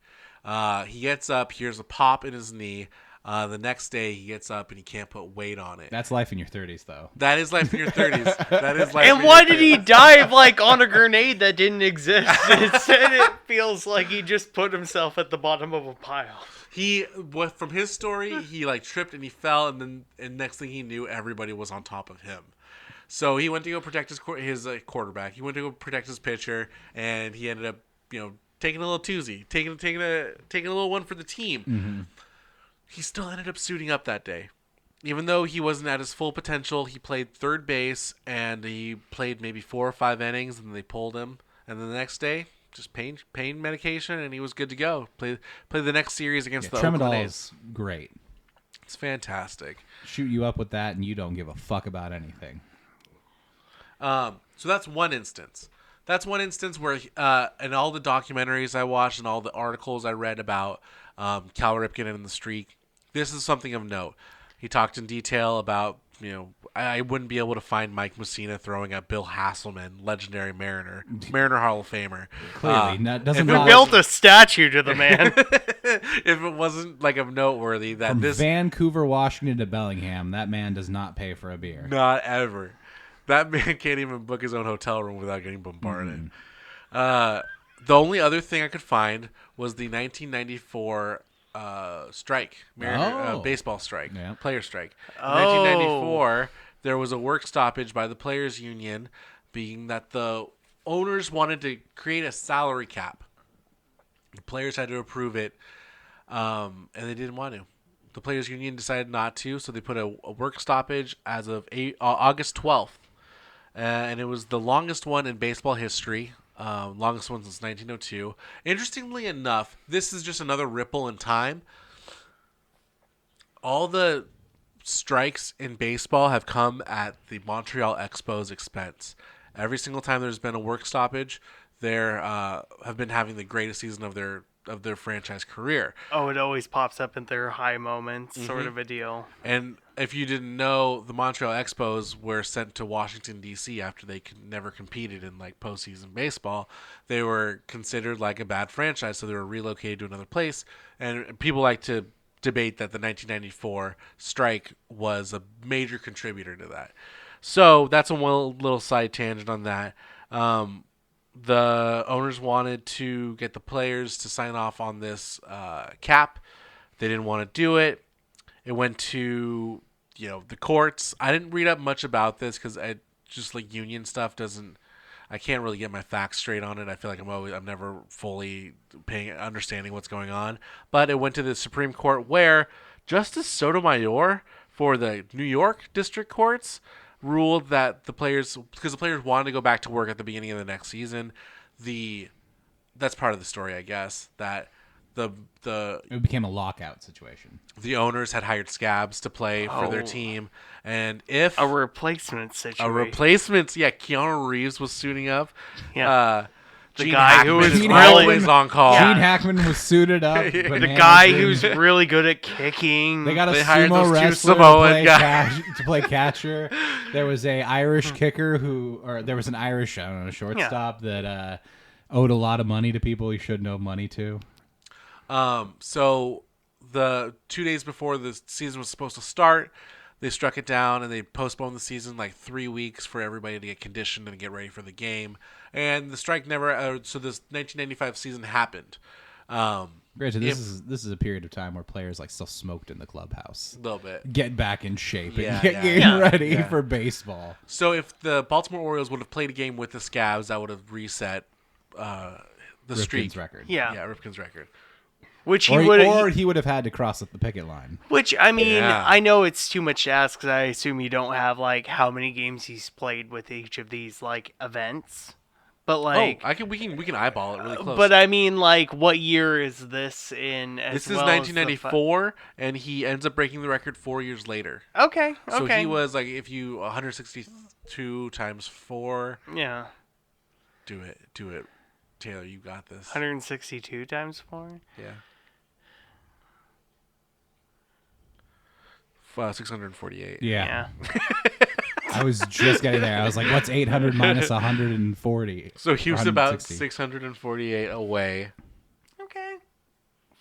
He gets up, hears a pop in his knee. The next day, he gets up and he can't put weight on it. That's life in your 30s, though. That is life in your 30s. That is life. And why did he dive on a grenade that didn't exist? Instead, it feels like he just put himself at the bottom of a pile. From his story, he tripped and he fell, and next thing he knew, everybody was on top of him. So he went to go protect his quarterback. He went to go protect his pitcher, and he ended up, taking a little toozy, taking a little one for the team. Mm-hmm. He still ended up suiting up that day. Even though he wasn't at his full potential, he played third base, and he played maybe 4 or 5 innings, and they pulled him. And then the next day, just pain medication, and he was good to go. Play the next series against the Oakland A's. Tramadol's great. It's fantastic. Shoot you up with that, and you don't give a fuck about anything. So that's one instance. That's one instance where, in all the documentaries I watched and all the articles I read about Cal Ripken and the streak, this is something of note. He talked in detail about, I wouldn't be able to find Mike Mussina throwing at Bill Hasselman, legendary Mariner Hall of Famer. Clearly, that doesn't. We built a statue to the man. If it wasn't of noteworthy that From Vancouver, Washington to Bellingham, that man does not pay for a beer. Not ever. That man can't even book his own hotel room without getting bombarded. The only other thing I could find was the 1994 strike, baseball strike, player strike. In 1994, there was a work stoppage by the players' union, being that the owners wanted to create a salary cap. The players had to approve it, and they didn't want to. The players' union decided not to, so they put a work stoppage as of August 12th. And it was the longest one in baseball history, longest one since 1902. Interestingly enough, this is just another ripple in time. All the strikes in baseball have come at the Montreal Expo's expense. Every single time there's been a work stoppage, they have been having the greatest season of their franchise career. Oh, it always pops up in their high moments, sort of a deal. And if you didn't know, the Montreal Expos were sent to Washington, D.C. after they never competed in postseason baseball. They were considered like a bad franchise, so they were relocated to another place. And people like to debate that the 1994 strike was a major contributor to that. So that's a little side tangent on that. The owners wanted to get the players to sign off on this cap. They didn't want to do it. It went to the courts. I didn't read up much about this because I just union stuff doesn't. I can't really get my facts straight on it. I feel like I'm never fully understanding what's going on. But it went to the Supreme Court, where Justice Sotomayor for the New York District Courts ruled that because the players wanted to go back to work at the beginning of the next season, that's part of the story, I guess, that it became a lockout situation. The owners had hired scabs to play for their team, and if a replacement situation, Keanu Reeves was suiting up. Yeah. The Gene guy who was always on call. Gene Hackman was suited up. The guy who's really good at kicking. They got a hired sumo those two wrestler Samoan to play catcher. There was a Irish kicker there was an Irish shortstop that owed a lot of money to people he shouldn't owe money to. So the 2 days before the season was supposed to start, they struck it down and they postponed the season 3 weeks for everybody to get conditioned and get ready for the game. And the strike never. So this 1995 season happened. Granted, this is a period of time where players like still smoked in the clubhouse. A little bit. Get back in shape Yeah, and get yeah. getting Yeah. ready Yeah. for baseball. So if the Baltimore Orioles would have played a game with the Scavs, that would have reset the Ripken's streak. record. Yeah. Yeah, Ripken's record. Which he Or, would. or he would have had to cross at the picket line. Which I mean, Yeah. I know it's too much to ask because I assume you don't have like how many games he's played with each of these like events. But like, we can eyeball it really close. but I mean, like, what year is this in? As This is well as the 1994, and he ends up breaking the record 4 years later. Okay. So Okay. he was like, if you 162 times 4, Yeah. do it, Taylor, you got this. 162 times 4. Yeah. 648. Yeah. I was just getting there. I was like, what's 800 minus 140? So he was about 160. 648 away Okay.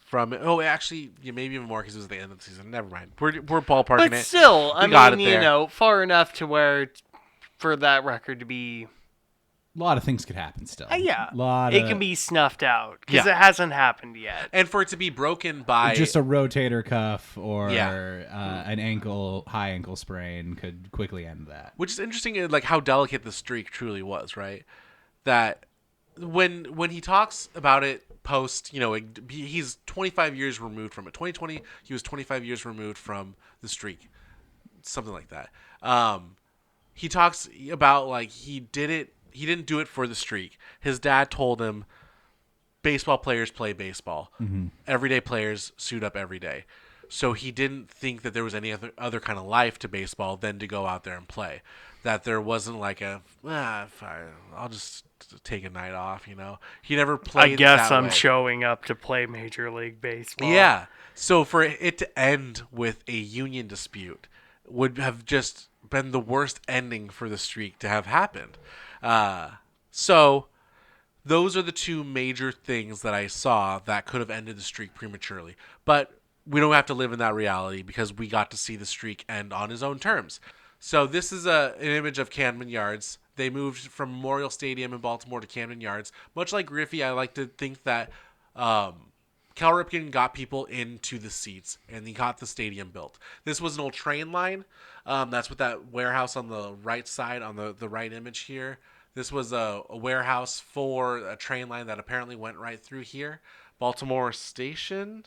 from it. Oh, actually, yeah, maybe even more because it was the end of the season. Never mind. We're ballparking But it. still, I We got mean, it you there. know, far enough to where for that record to be, A lot of things could happen still. yeah, Lot it of, can be snuffed out because Yeah. it hasn't happened yet. And for it to be broken by just a rotator cuff or Yeah. an high ankle sprain could quickly end that. which is interesting, like how delicate the streak truly was, right? That when he talks about it post, he's 25 years removed from it. 2020, he was 25 years removed from the streak, something like that. He talks about like he didn't do it for the streak. His dad told him, baseball players play baseball. Everyday players suit up every day. So he didn't think that there was any other kind of life to baseball than to go out there and play. That there wasn't like fine, I'll just take a night off, He never played I guess that I'm way. showing up to play Major League Baseball. Yeah. So for it to end with a union dispute would have just been the worst ending for the streak to have happened. So those are the two major things that I saw that could have ended the streak prematurely. But we don't have to live in that reality because we got to see the streak end on his own terms. So this is an image of Camden Yards. They moved from Memorial Stadium in Baltimore to Camden Yards. Much like Griffey, I like to think that Cal Ripken got people into the seats and he got the stadium built. This was an old train line. That's what that warehouse on the right side, on the right image here. This was a warehouse for a train line that apparently went right through here. Baltimore Station.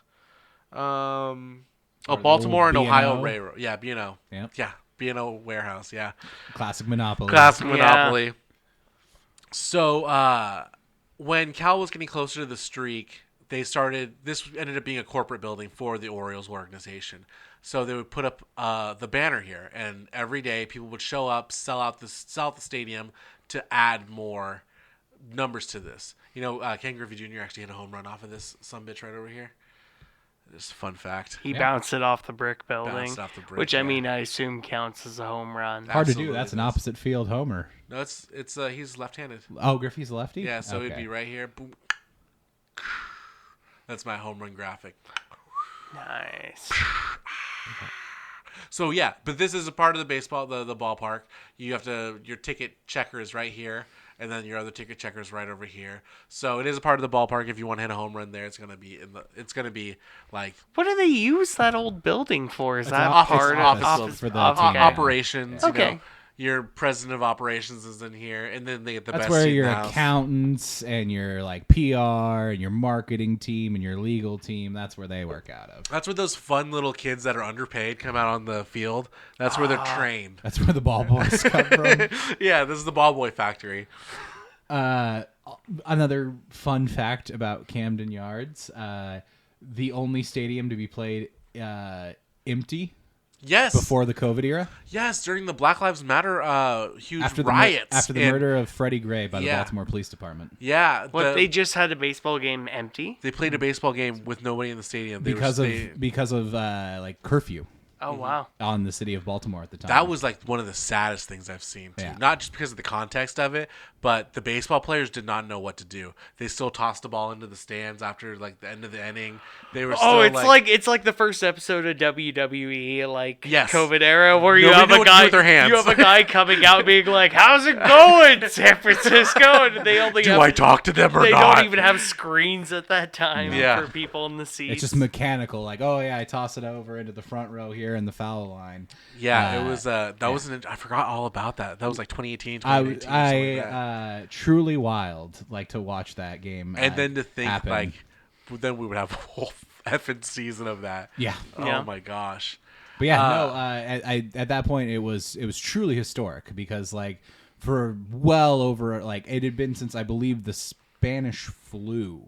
Baltimore and B&O. Ohio Railroad. Yeah, B&O. Yep. Yeah, B&O warehouse. Yeah. Classic Monopoly. Classic Yeah. Monopoly. So when Cal was getting closer to the streak, this ended up being a corporate building for the Orioles organization. So they would put up the banner here, and every day people would show up, sell out the stadium to add more numbers to this. Ken Griffey Jr. actually hit a home run off of this sumbitch right over here. Just a fun fact. He bounced it off the brick building, Bounced off the brick, which I yeah. mean I assume counts as a home run. Hard to Absolutely do. That's an does. opposite field homer. No, it's he's left-handed. Oh, Griffey's a lefty? Yeah, so it'd Okay. be right here. Boom. That's my home run graphic. Nice. So yeah, but this is a part of the baseball, the ballpark. You have your ticket checker is right here, and then your other ticket checker is right over here. So it is a part of the ballpark. If you want to hit a home run there, it's gonna be like What do they use that old building for? Is that office- part office of building for the op- team. Okay. operations. Okay. Your president of operations is in here, and then they get the That's best where seat in your the house. accountants and your like PR and your marketing team and your legal team, that's where they work out of. That's where those fun little kids that are underpaid come out on the field. That's where they're trained. That's where the ball boys come from. Yeah, this is the ball boy factory. Another fun fact about Camden Yards, the only stadium to be played empty Yes. before the COVID era. Yes, during the Black Lives Matter huge After the riots. after the and- murder of Freddie Gray by the Yeah. Baltimore Police Department. Yeah. They just had a baseball game empty. They played a baseball game with nobody in the stadium. Because of like curfew. Oh, wow. on the city of Baltimore at the time. That was like one of the saddest things I've seen, too. Yeah. Not just because of the context of it, but the baseball players did not know what to do. They still tossed the ball into the stands after like the end of the inning. They were still It's like the first episode of WWE, like Yes. COVID era, where Nobody you have knew a what to do guy, with their hands. you have a guy coming out being like, "How's it going, San Francisco?" And they only do have, I talk to them or they not? don't even have screens at that time Yeah. for people in the seats. It's just mechanical, like, oh yeah, I toss it over into the front row here in the foul line. Yeah, it was. That was. I forgot all about that. That was like 2018, 2019. something like that. Truly wild, like to watch that game. And then to think happen. like, then we would have a whole effing season of that. Yeah. Yeah. Oh my gosh. But yeah, at that point it was truly historic because like for well over like it had been since I believe the Spanish flu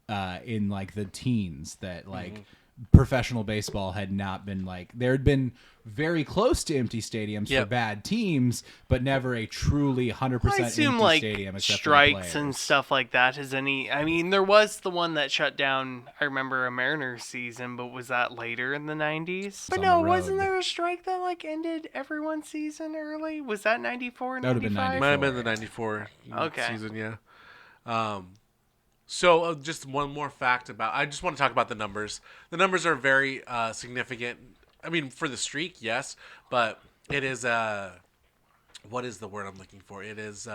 in like the teens that like professional baseball had not been like there had been very close to empty stadiums for bad teams, but never a truly 100% I assume empty like stadium except strikes for the and players. stuff like that. I mean, there was the one that shut down. I remember a Mariners season, but was that later in the 90s? But on no, the wasn't road. there a strike that like ended everyone's season early? Was that 94? That would've been 95? Might have been the 94 Okay. season, yeah. So just one more fact about. I just want to talk about the numbers. The numbers are very significant. I mean, for the streak, yes, but it is. What is the word I'm looking for? It is.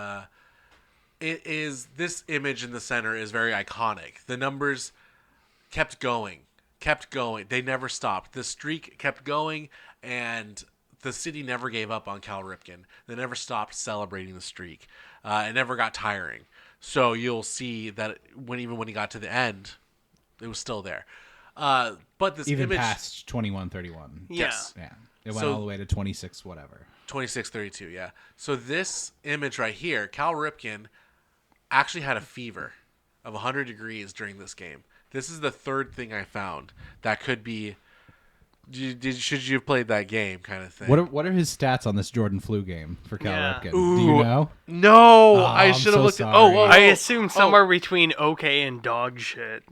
It is. This image in the center is very iconic. The numbers kept going. They never stopped. The streak kept going, and the city never gave up on Cal Ripken. They never stopped celebrating the streak. It never got tiring. So you'll see that even when he got to the end, it was still there. But this Even image, past 21-31. yes, Yeah. It went So- all the way to 26 whatever. 26-32, yeah. So this image right here, Cal Ripken actually had a fever of 100 degrees during this game. This is the third thing I found that could be. Should you have played that game, kind of thing? What are his stats on this Jordan flu game for Cal Yeah. Ripken? Do you know? No, I I'm should have so looked. sorry. I assume somewhere between okay and dog shit.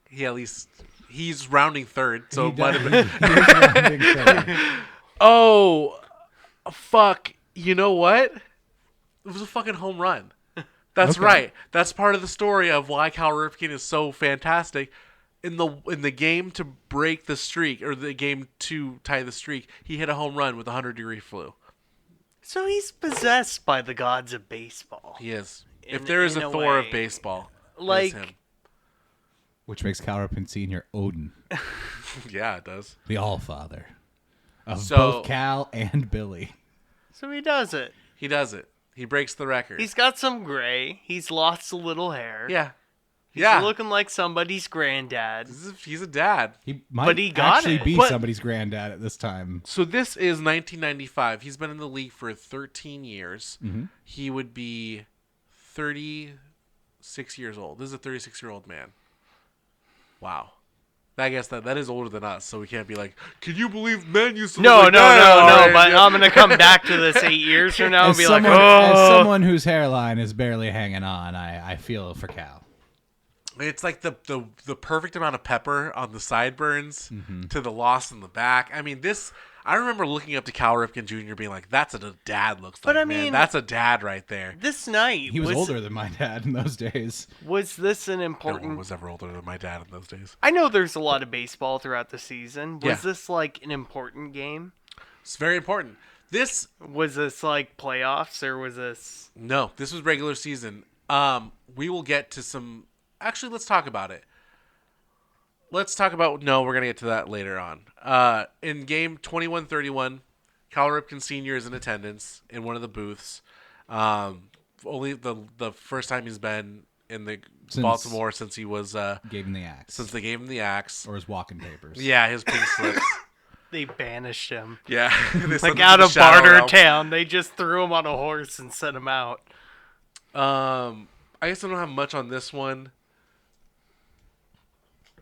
He at least he's rounding third, so He it might does- have been. he is rounding third. Oh, fuck! You know what? It was a fucking home run. That's Okay. right. That's part of the story of why Cal Ripken is so fantastic. In the game to break the streak, or the game to tie the streak, he hit a home run with a 100-degree flu. So he's possessed by the gods of baseball. He is. In- If there is in a a Thor way. of baseball, it is Like- him. Which makes Cal Ripken Sr. Odin, Yeah, it does. the Allfather of So- both Cal and Billy. So he does it. He does it. He breaks the record. He's got some gray. He's lost a little hair. yeah. He's Yeah. looking like somebody's granddad. He's a dad. He might But he got actually it. be But- somebody's granddad at this time. So this is 1995. He's been in the league for 13 years. Mm-hmm. He would be 36 years old. This is a 36-year-old man. Wow. I guess that is older than us, so we can't be like, can you believe men used to No, look like that?" no. But I'm gonna come back to this 8 years from now and As be like, someone, as oh. someone whose hairline is barely hanging on, I feel for Cal. It's like the perfect amount of pepper on the sideburns Mm-hmm. to the loss in the back. I mean, I remember looking up to Cal Ripken Jr. being like, that's what a dad looks like, But I man. mean- That's a dad right there. This night He was older than my dad in those days. Was this an No one important? was ever older than my dad in those days. I know there's a lot of baseball throughout the season. Was Yeah. this like an important game? It's very important. This Was this like playoffs or was this? No, this was regular season. We will get to some. Actually, let's talk about it. No, we're gonna get to that later on. In game 21-31, Cal Ripken Sr. is in attendance in one of the booths. Only the first time he's been in the Baltimore since he was Gave him the axe. since they gave him the axe. Or his walking papers. Yeah, his pink slips. They banished him. Yeah, They sent him Like to out the of Shadow Barter Realm. Town, they just threw him on a horse and sent him out. I guess I don't have much on this one.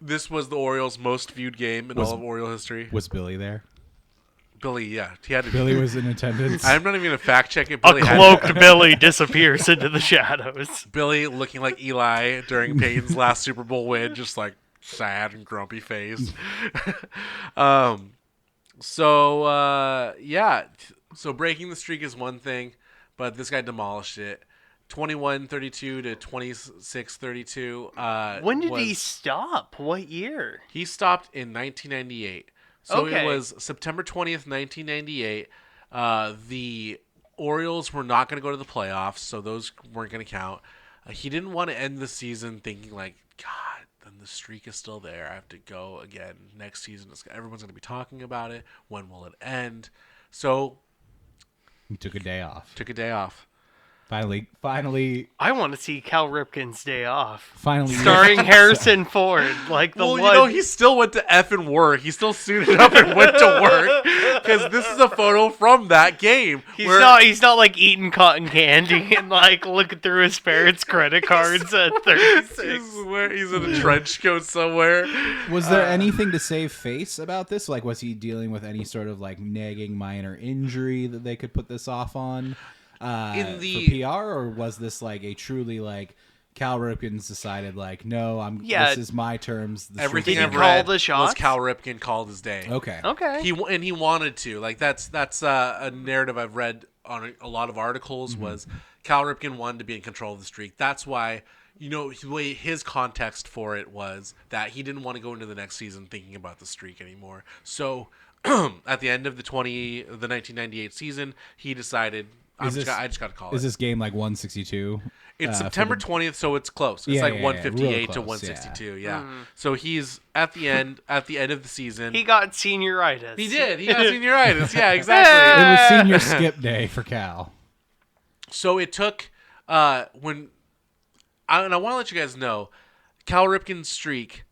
This was the Orioles' most viewed game in all of Oriole history. Was Billy there? Billy, yeah, he had to. Billy was in attendance. I'm not even gonna fact check it. A Billy had cloaked Billy disappears into the shadows. Billy looking like Eli during Peyton's last Super Bowl win, just like sad and grumpy face. um, yeah. So breaking the streak is one thing, but this guy demolished it. 21-32 to 26-32. When did he stop? What year? He stopped in 1998. So Okay. it was September 20th, 1998. The Orioles were not going to go to the playoffs, so those weren't going to count. He didn't want to end the season thinking like, God, then the streak is still there. I have to go again next season. Everyone's going to be talking about it. When will it end? So He took a day off. Finally, I want to see Cal Ripken's Day Off. finally. Starring Harrison Ford, like the well, one. he still went to effing work. He still suited up and went to work because this is a photo from that game. He's not like eating cotton candy and like looking through his parents' credit cards at 36. He's in a trench coat somewhere. Was there anything to save face about this? Like, was he dealing with any sort of like nagging minor injury that they could put this off on for PR, or was this like a truly like Cal Ripken's decided like, no, this is my terms. Everything Did he I've call read the shots? was Cal Ripken called his day. Okay. He wanted to. Like that's a narrative I've read on a lot of articles. Was Cal Ripken wanted to be in control of the streak. That's why the way his context for it was that he didn't want to go into the next season thinking about the streak anymore. So at the end of the 1998 season, he decided. I just got to call it. Is this game like 162? It's September 20th, so it's close. It's 158 to 162. Yeah. So he's at the end of the season. He got senioritis. He did. He got senioritis. Yeah, exactly. It was senior skip day for Cal. So it took I want to let you guys know, Cal Ripken's streak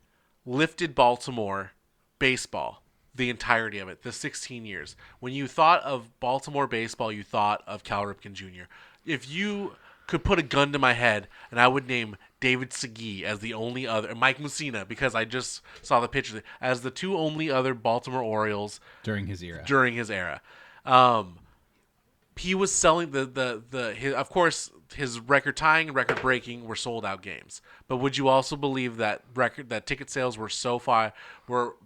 lifted Baltimore baseball. The entirety of it, the 16 years. When you thought of Baltimore baseball, you thought of Cal Ripken Jr. If you could put a gun to my head and I would name David Segui as the only other, Mike Mussina, because I just saw the picture, as the two only other Baltimore Orioles during his era. He was selling of course his record tying and record breaking were sold out games. But would you also believe that ticket sales were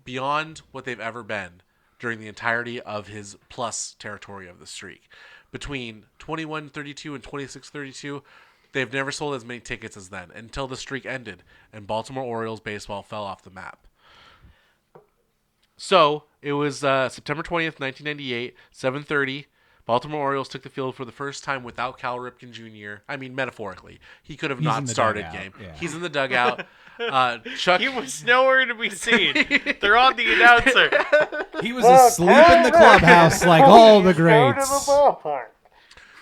beyond what they've ever been during the entirety of his plus territory of the streak? Between 21-32 and 26-32, they've never sold as many tickets as then until the streak ended and Baltimore Orioles baseball fell off the map. So it was September 20th, 1998, 7:30. Baltimore Orioles took the field for the first time without Cal Ripken Jr. I mean, metaphorically. He could have not started game. Yeah. He's in the dugout. Chuck. He was nowhere to be seen. They're on the announcer. He was asleep in the clubhouse like all the greats.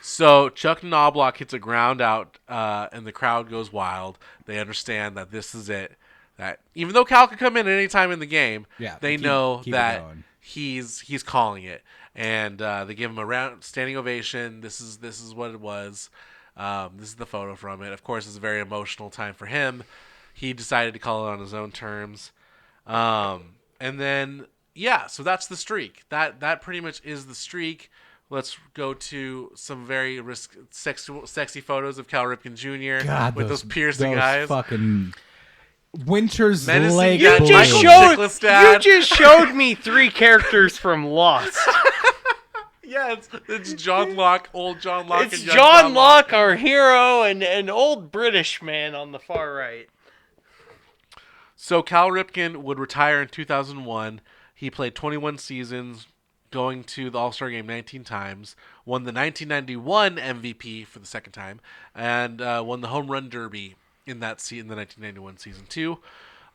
So Chuck Knobloch hits a ground out, and the crowd goes wild. They understand that this is it. That even though Cal could come in at any time in the game, they know that he's calling it. And they give him a standing ovation. This is what it was. This is the photo from it. Of course, it's a very emotional time for him. He decided to call it on his own terms. And then, so that's the streak. That pretty much is the streak. Let's go to some very sexy photos of Cal Ripken Jr. God, with those piercing eyes. Fucking Winter's Menacing leg. guy. You just showed me 3 characters from Lost. Yeah, it's John Locke, old John Locke. It's John Locke, our hero, and an old British man on the far right. So Cal Ripken would retire in 2001. He played 21 seasons, going to the All-Star Game 19 times, won the 1991 MVP for the second time, and won the Home Run Derby in the 1991 season too.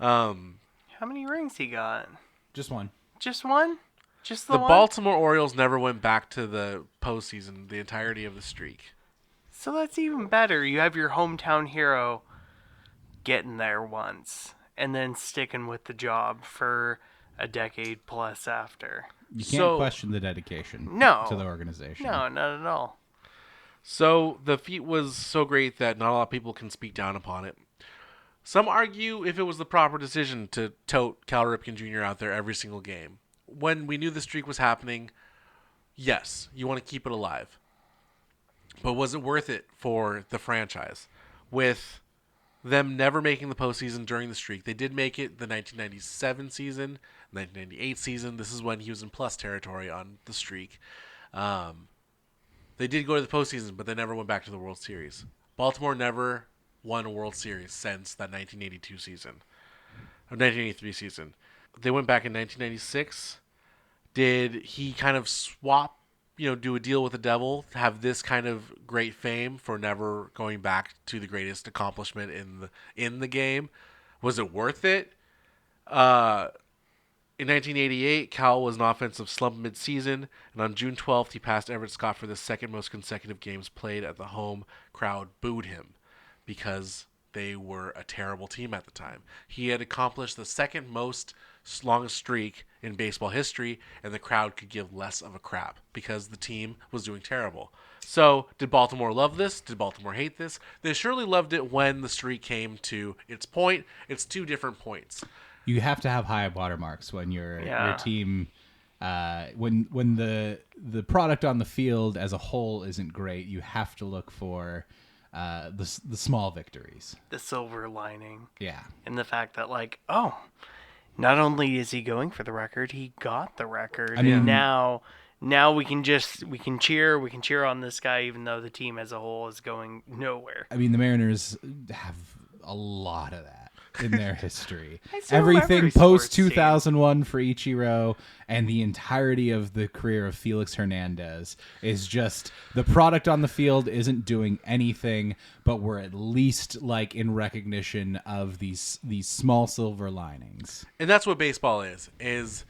How many rings he got? Just one. Just one? Just the one? Baltimore Orioles never went back to the postseason the entirety of the streak. So that's even better. You have your hometown hero getting there once and then sticking with the job for a decade plus after. You can't question the dedication to the organization. No, not at all. So the feat was so great that not a lot of people can speak down upon it. Some argue if it was the proper decision to tote Cal Ripken Jr. out there every single game. When we knew the streak was happening, yes, you want to keep it alive. But was it worth it for the franchise? With them never making the postseason during the streak. They did make it the 1997 season, 1998 season. This is when he was in plus territory on the streak. They did go to the postseason, but they never went back to the World Series. Baltimore never won a World Series since that 1982 season, or 1983 season. They went back in 1996. Did he kind of swap, do a deal with the devil, have this kind of great fame for never going back to the greatest accomplishment in the game? Was it worth it? In 1988, Cal was an offensive slump mid-season, and on June 12th, he passed Everett Scott for the second most consecutive games played at the home. Crowd booed him because they were a terrible team at the time. He had accomplished the second most longest streak in baseball history, and the crowd could give less of a crap because the team was doing terrible. So, did Baltimore love this? Did Baltimore hate this? They surely loved it when the streak came to its point. It's two different points. You have to have high watermarks when your team, when the product on the field as a whole isn't great. You have to look for the small victories, the silver lining. Yeah, and the fact that not only is he going for the record, he got the record. I mean, and now we can cheer on this guy, even though the team as a whole is going nowhere. I mean, the Mariners have a lot of that in their history. So Everything every post sports team. 2001 for Ichiro and the entirety of the career of Felix Hernandez is just the product on the field isn't doing anything, but we're at least in recognition of these small silver linings. And that's what baseball is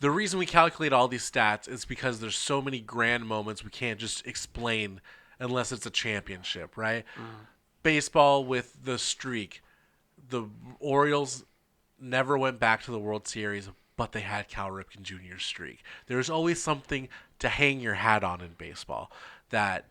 the reason we calculate all these stats is because there's so many grand moments we can't just explain unless it's a championship, right? Baseball with the streak. The Orioles never went back to the World Series, but they had Cal Ripken Jr.'s streak. There's always something to hang your hat on in baseball. That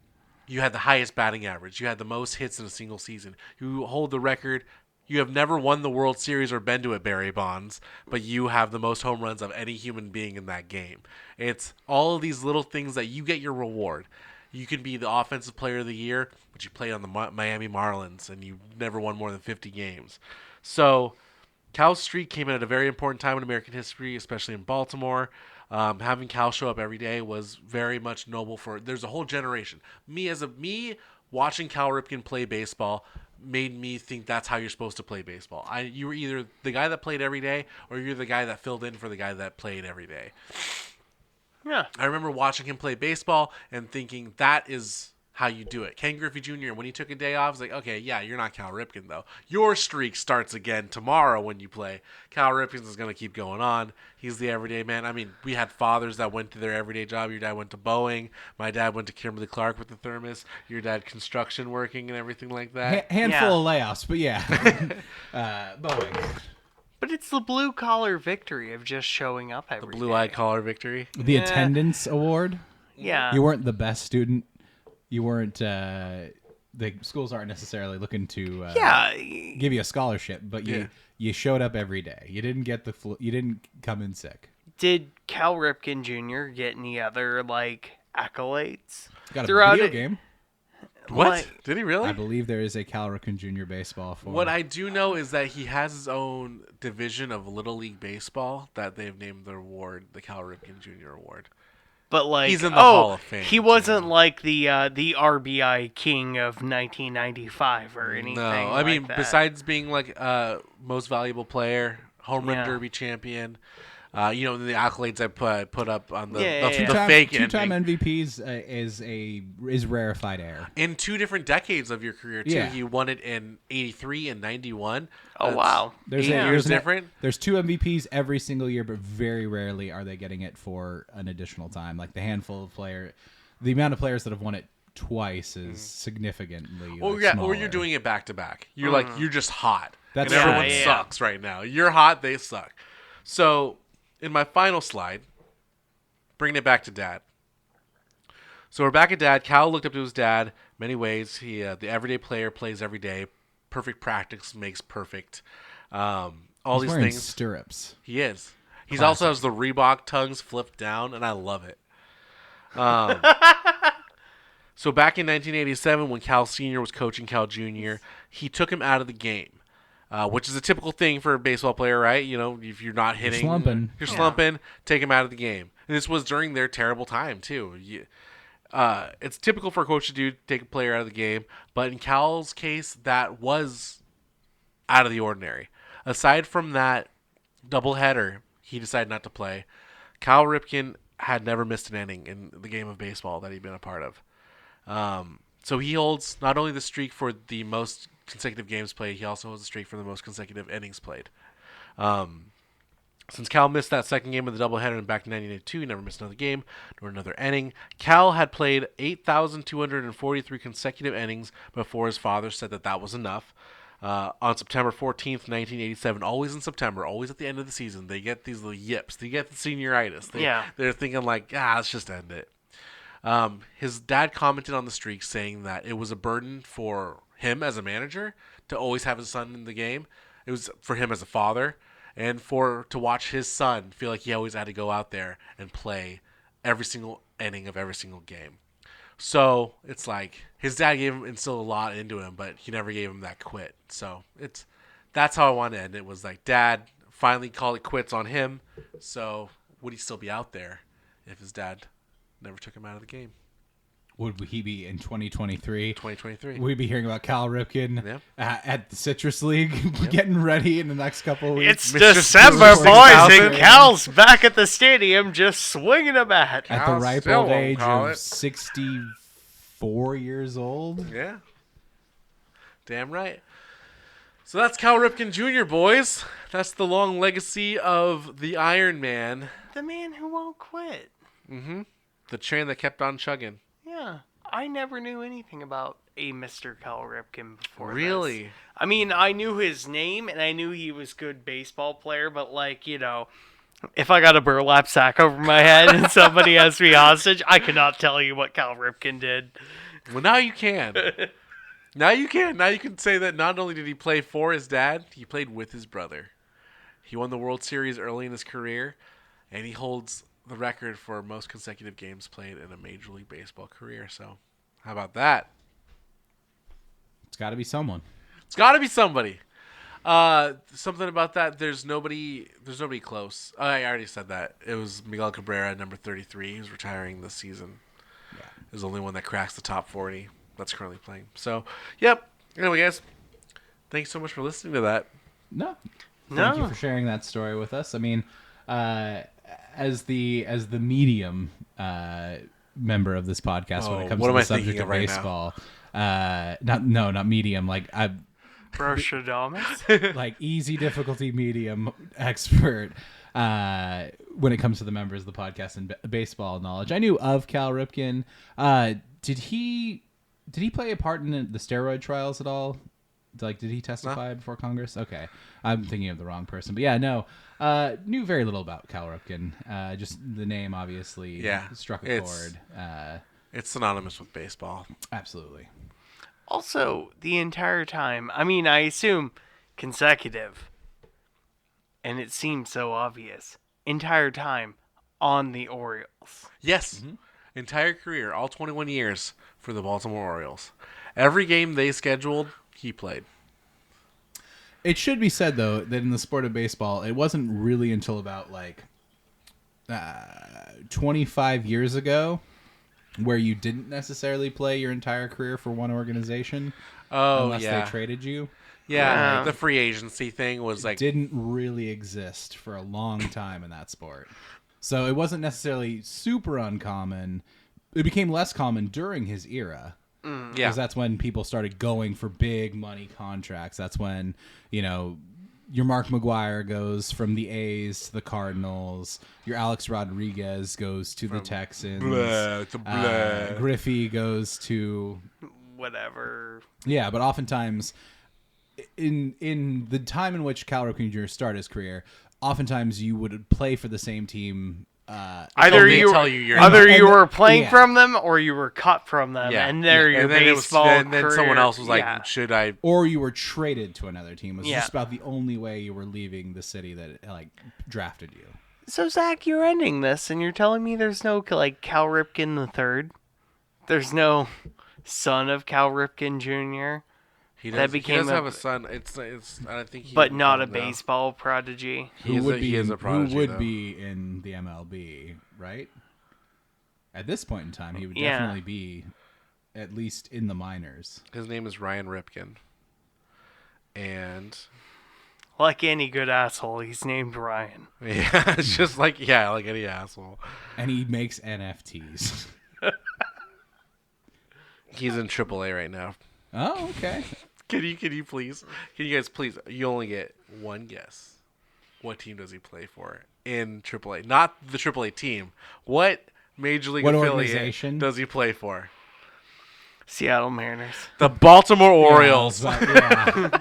you had the highest batting average. You had the most hits in a single season. You hold the record. You have never won the World Series or been to it, Barry Bonds, but you have the most home runs of any human being in that game. It's all of these little things that you get your reward. You can be the offensive player of the year, but you played on the Miami Marlins and you never won more than 50 games. So Cal's streak came in at a very important time in American history, especially in Baltimore. Having Cal show up every day was very much noble there's a whole generation. Me watching Cal Ripken play baseball made me think that's how you're supposed to play baseball. You were either the guy that played every day or you're the guy that filled in for the guy that played every day. Yeah. I remember watching him play baseball and thinking that is how you do it. Ken Griffey Jr., when he took a day off, was like, okay, yeah, you're not Cal Ripken, though. Your streak starts again tomorrow when you play. Cal Ripken is going to keep going on. He's the everyday man. I mean, we had fathers that went to their everyday job. Your dad went to Boeing. My dad went to Kimberly-Clark with the thermos. Your dad construction working and everything like that. Handful of layoffs, but yeah. Boeing. But it's the blue-collar victory of just showing up every day. The blue-eyed collar victory. The attendance award. Yeah. You weren't the best student. You weren't. The schools aren't necessarily looking to give you a scholarship, but you showed up every day. You didn't get the flu. You didn't come in sick. Did Cal Ripken Jr. get any other accolades? Got a throughout video game. What? Did he really? I believe there is a Cal Ripken Jr. baseball for. What I do know is that he has his own division of Little League Baseball that they've named the award the Cal Ripken Jr. Award. But he's in the Hall of Fame. He wasn't the RBI king of 1995 or anything. No, I mean that. Besides being most valuable player, home run derby champion, the accolades I put up on the fake two-time ending. MVPs is rarefied air. In 2 different decades of your career too. Yeah. He won it in '83 and '91. Oh wow! There's 8 years different. There's 2 MVPs every single year, but very rarely are they getting it for an additional time. Like the amount of players that have won it twice is significantly. Or you're doing it back to back. You're you're just hot. That's and true. everyone sucks right now. You're hot, they suck. So in my final slide, bringing it back to Dad. So we're back at Dad. Cal looked up to his dad many ways. He, the everyday player, plays every day. Perfect practice makes perfect. All He's these wearing things. stirrups. He is. He Classic. also has the Reebok tongues flipped down, and I love it. So back in 1987, when Cal Sr. was coaching Cal Jr., he took him out of the game, which is a typical thing for a baseball player, right? You know, if you're not hitting, you're slumping, take him out of the game. And this was during their terrible time too. It's typical for a coach to take a player out of the game, but in Cal's case, that was out of the ordinary. Aside from that doubleheader, he decided not to play. Cal Ripken had never missed an inning in the game of baseball that he'd been a part of. So he holds not only the streak for the most consecutive games played, he also holds the streak for the most consecutive innings played. Since Cal missed that second game of the doubleheader and back in 1982, he never missed another game nor another inning. Cal had played 8,243 consecutive innings before his father said that was enough. On September 14th, 1987, always in September, always at the end of the season, they get these little yips. They get the senioritis. They're thinking like, let's just end it. His dad commented on the streak saying that it was a burden for him as a manager to always have his son in the game. It was for him as a father, and to watch his son feel like he always had to go out there and play every single inning of every single game. So it's like his dad instilled a lot into him, but he never gave him that quit. So that's how I want to end it. Was like Dad finally called it quits on him. So would he still be out there if his dad never took him out of the game? Would he be in 2023? 2023. We'd be hearing about Cal Ripken Yeah. at the Citrus League getting ready in the next couple of weeks. It's December, boys, and Cal's back at the stadium just swinging a bat. At the ripe old age of 64 years old. Yeah. Damn right. So that's Cal Ripken Jr., boys. That's the long legacy of the Iron Man. The man who won't quit. Mm-hmm. The train that kept on chugging. Yeah. I never knew anything about a Mr. Cal Ripken before Really? this. I mean, I knew his name, and I knew he was a good baseball player, but, like, you know, if I got a burlap sack over my head and somebody has me hostage, I could not tell you what Cal Ripken did. Well, now you can. Now you can. Now you can say that not only did he play for his dad, he played with his brother. He won the World Series early in his career, and he holds the record for most consecutive games played in a Major League Baseball career. So, how about that? It's got to be someone. It's got to be somebody. Something about that. There's nobody close. I already said that. It was Miguel Cabrera, number 33. He's retiring this season. Yeah. Is the only one that cracks the top 40 that's currently playing. So, yep. Anyway, guys, thanks so much for listening to that. Thank you for sharing that story with us. I mean, as the medium member of this podcast when it comes to the subject of baseball, not medium, like Broshadamus? like easy difficulty medium expert when it comes to the members of the podcast and baseball knowledge. I knew of Cal Ripken. Did he play a part in the steroid trials at all? Like, did he testify before Congress? Okay. I'm thinking of the wrong person. But yeah, no. Knew very little about Cal Ripken. Just the name, obviously, struck a chord. It's synonymous with baseball. Absolutely. Also, the entire time, I mean, I assume consecutive, and it seems so obvious, entire time on the Orioles. Yes. Mm-hmm. Entire career, all 21 years for the Baltimore Orioles. Every game they scheduled, he played. It should be said, though, that in the sport of baseball, it wasn't really until about 25 years ago where you didn't necessarily play your entire career for one organization unless they traded you. Yeah, the free agency thing was it didn't really exist for a long time in that sport. So it wasn't necessarily super uncommon. It became less common during his era. Because that's when people started going for big money contracts. That's when, your Mark McGwire goes from the A's to the Cardinals. Your Alex Rodriguez goes to the Texans. Griffey goes to whatever. Yeah, but oftentimes in the time in which Cal Ripken Jr. started his career, oftentimes you would play for the same team. Either you were playing from them or you were cut from them, and your baseball career. And then someone else was like, "Should I?" Or you were traded to another team. It was just about the only way you were leaving the city that drafted you. So Zach, you're ending this, and you're telling me there's no Cal Ripken the third, There's no son of Cal Ripken Jr. He That does. He became does a- have a son. It's. I think. He but would not call a him now. baseball prodigy. He is a prodigy, who would though. be in the MLB, right? At this point in time, he would Yeah. definitely be at least in the minors. His name is Ryan Ripken, and Like any good asshole, he's named Ryan. yeah, it's just like any asshole. And he makes NFTs. He's in AAA right now. Oh, okay. Can you guys please? You only get one guess. What team does he play for in AAA? Not the AAA team. What major league What affiliate organization? does he play for? Seattle Mariners. The Baltimore Orioles. Yeah.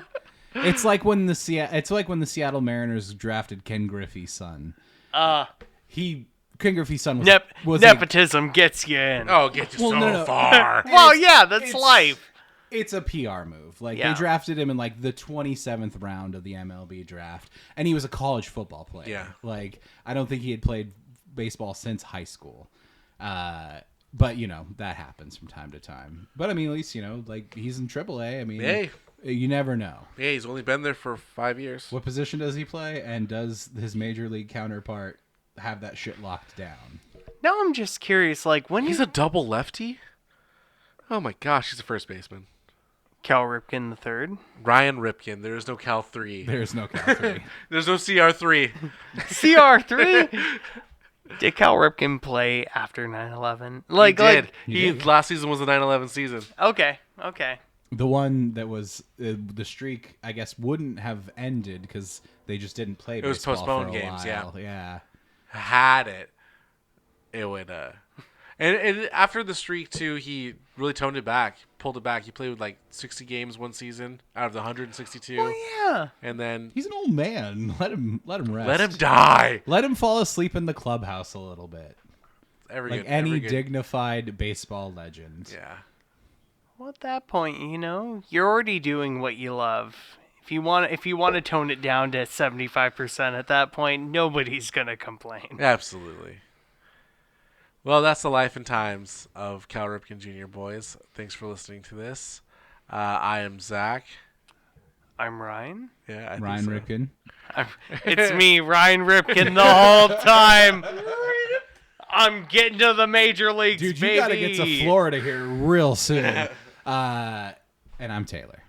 It's like when the Seattle Mariners drafted Ken Griffey's son. Ken Griffey's son was Nepotism gets you in. Oh, get you Well, no. far. Well, yeah, that's life. It's a PR move. Like Yeah. they drafted him in like the 27th round of the MLB draft, and he was a college football player. Yeah. Like I don't think he had played baseball since high school. But that happens from time to time. But I mean, at least like he's in AAA. I mean, Hey. you never know. Yeah, he's only been there for 5 years. What position does he play, and does his major league counterpart have that shit locked down? Now I'm just curious, like when He's a double lefty? Oh my gosh, he's a first baseman. Cal Ripken the third. Ryan Ripken. There is no Cal 3. There's no Cal 3. There's no CR3. CR3. Did Cal Ripken play after 9/11? He did. He did. Last season was the 9/11 season. Okay. The one that was the streak, I guess, wouldn't have ended because they just didn't play. It was baseball postponed for a games, while. Yeah. Had it would and after the streak too, he really toned it back, pulled it back. He played with like 60 games one season out of the 162. Oh yeah. And then He's an old man. Let him rest. let him die. Let him fall asleep in the clubhouse a little bit, Every like good, any every good. dignified baseball legend. Yeah. Well, at that point, you're already doing what you love. If you want to tone it down to 75%, at that point, nobody's gonna complain. Absolutely. Well, that's the life and times of Cal Ripken Jr. boys. Thanks for listening to this. I am Zach. I'm Ryan. Yeah, I think Ryan so. Ripken. It's me, Ryan Ripken, the whole time. I'm getting to the major leagues, Dude, you baby. gotta get to Florida here real soon. And I'm Taylor.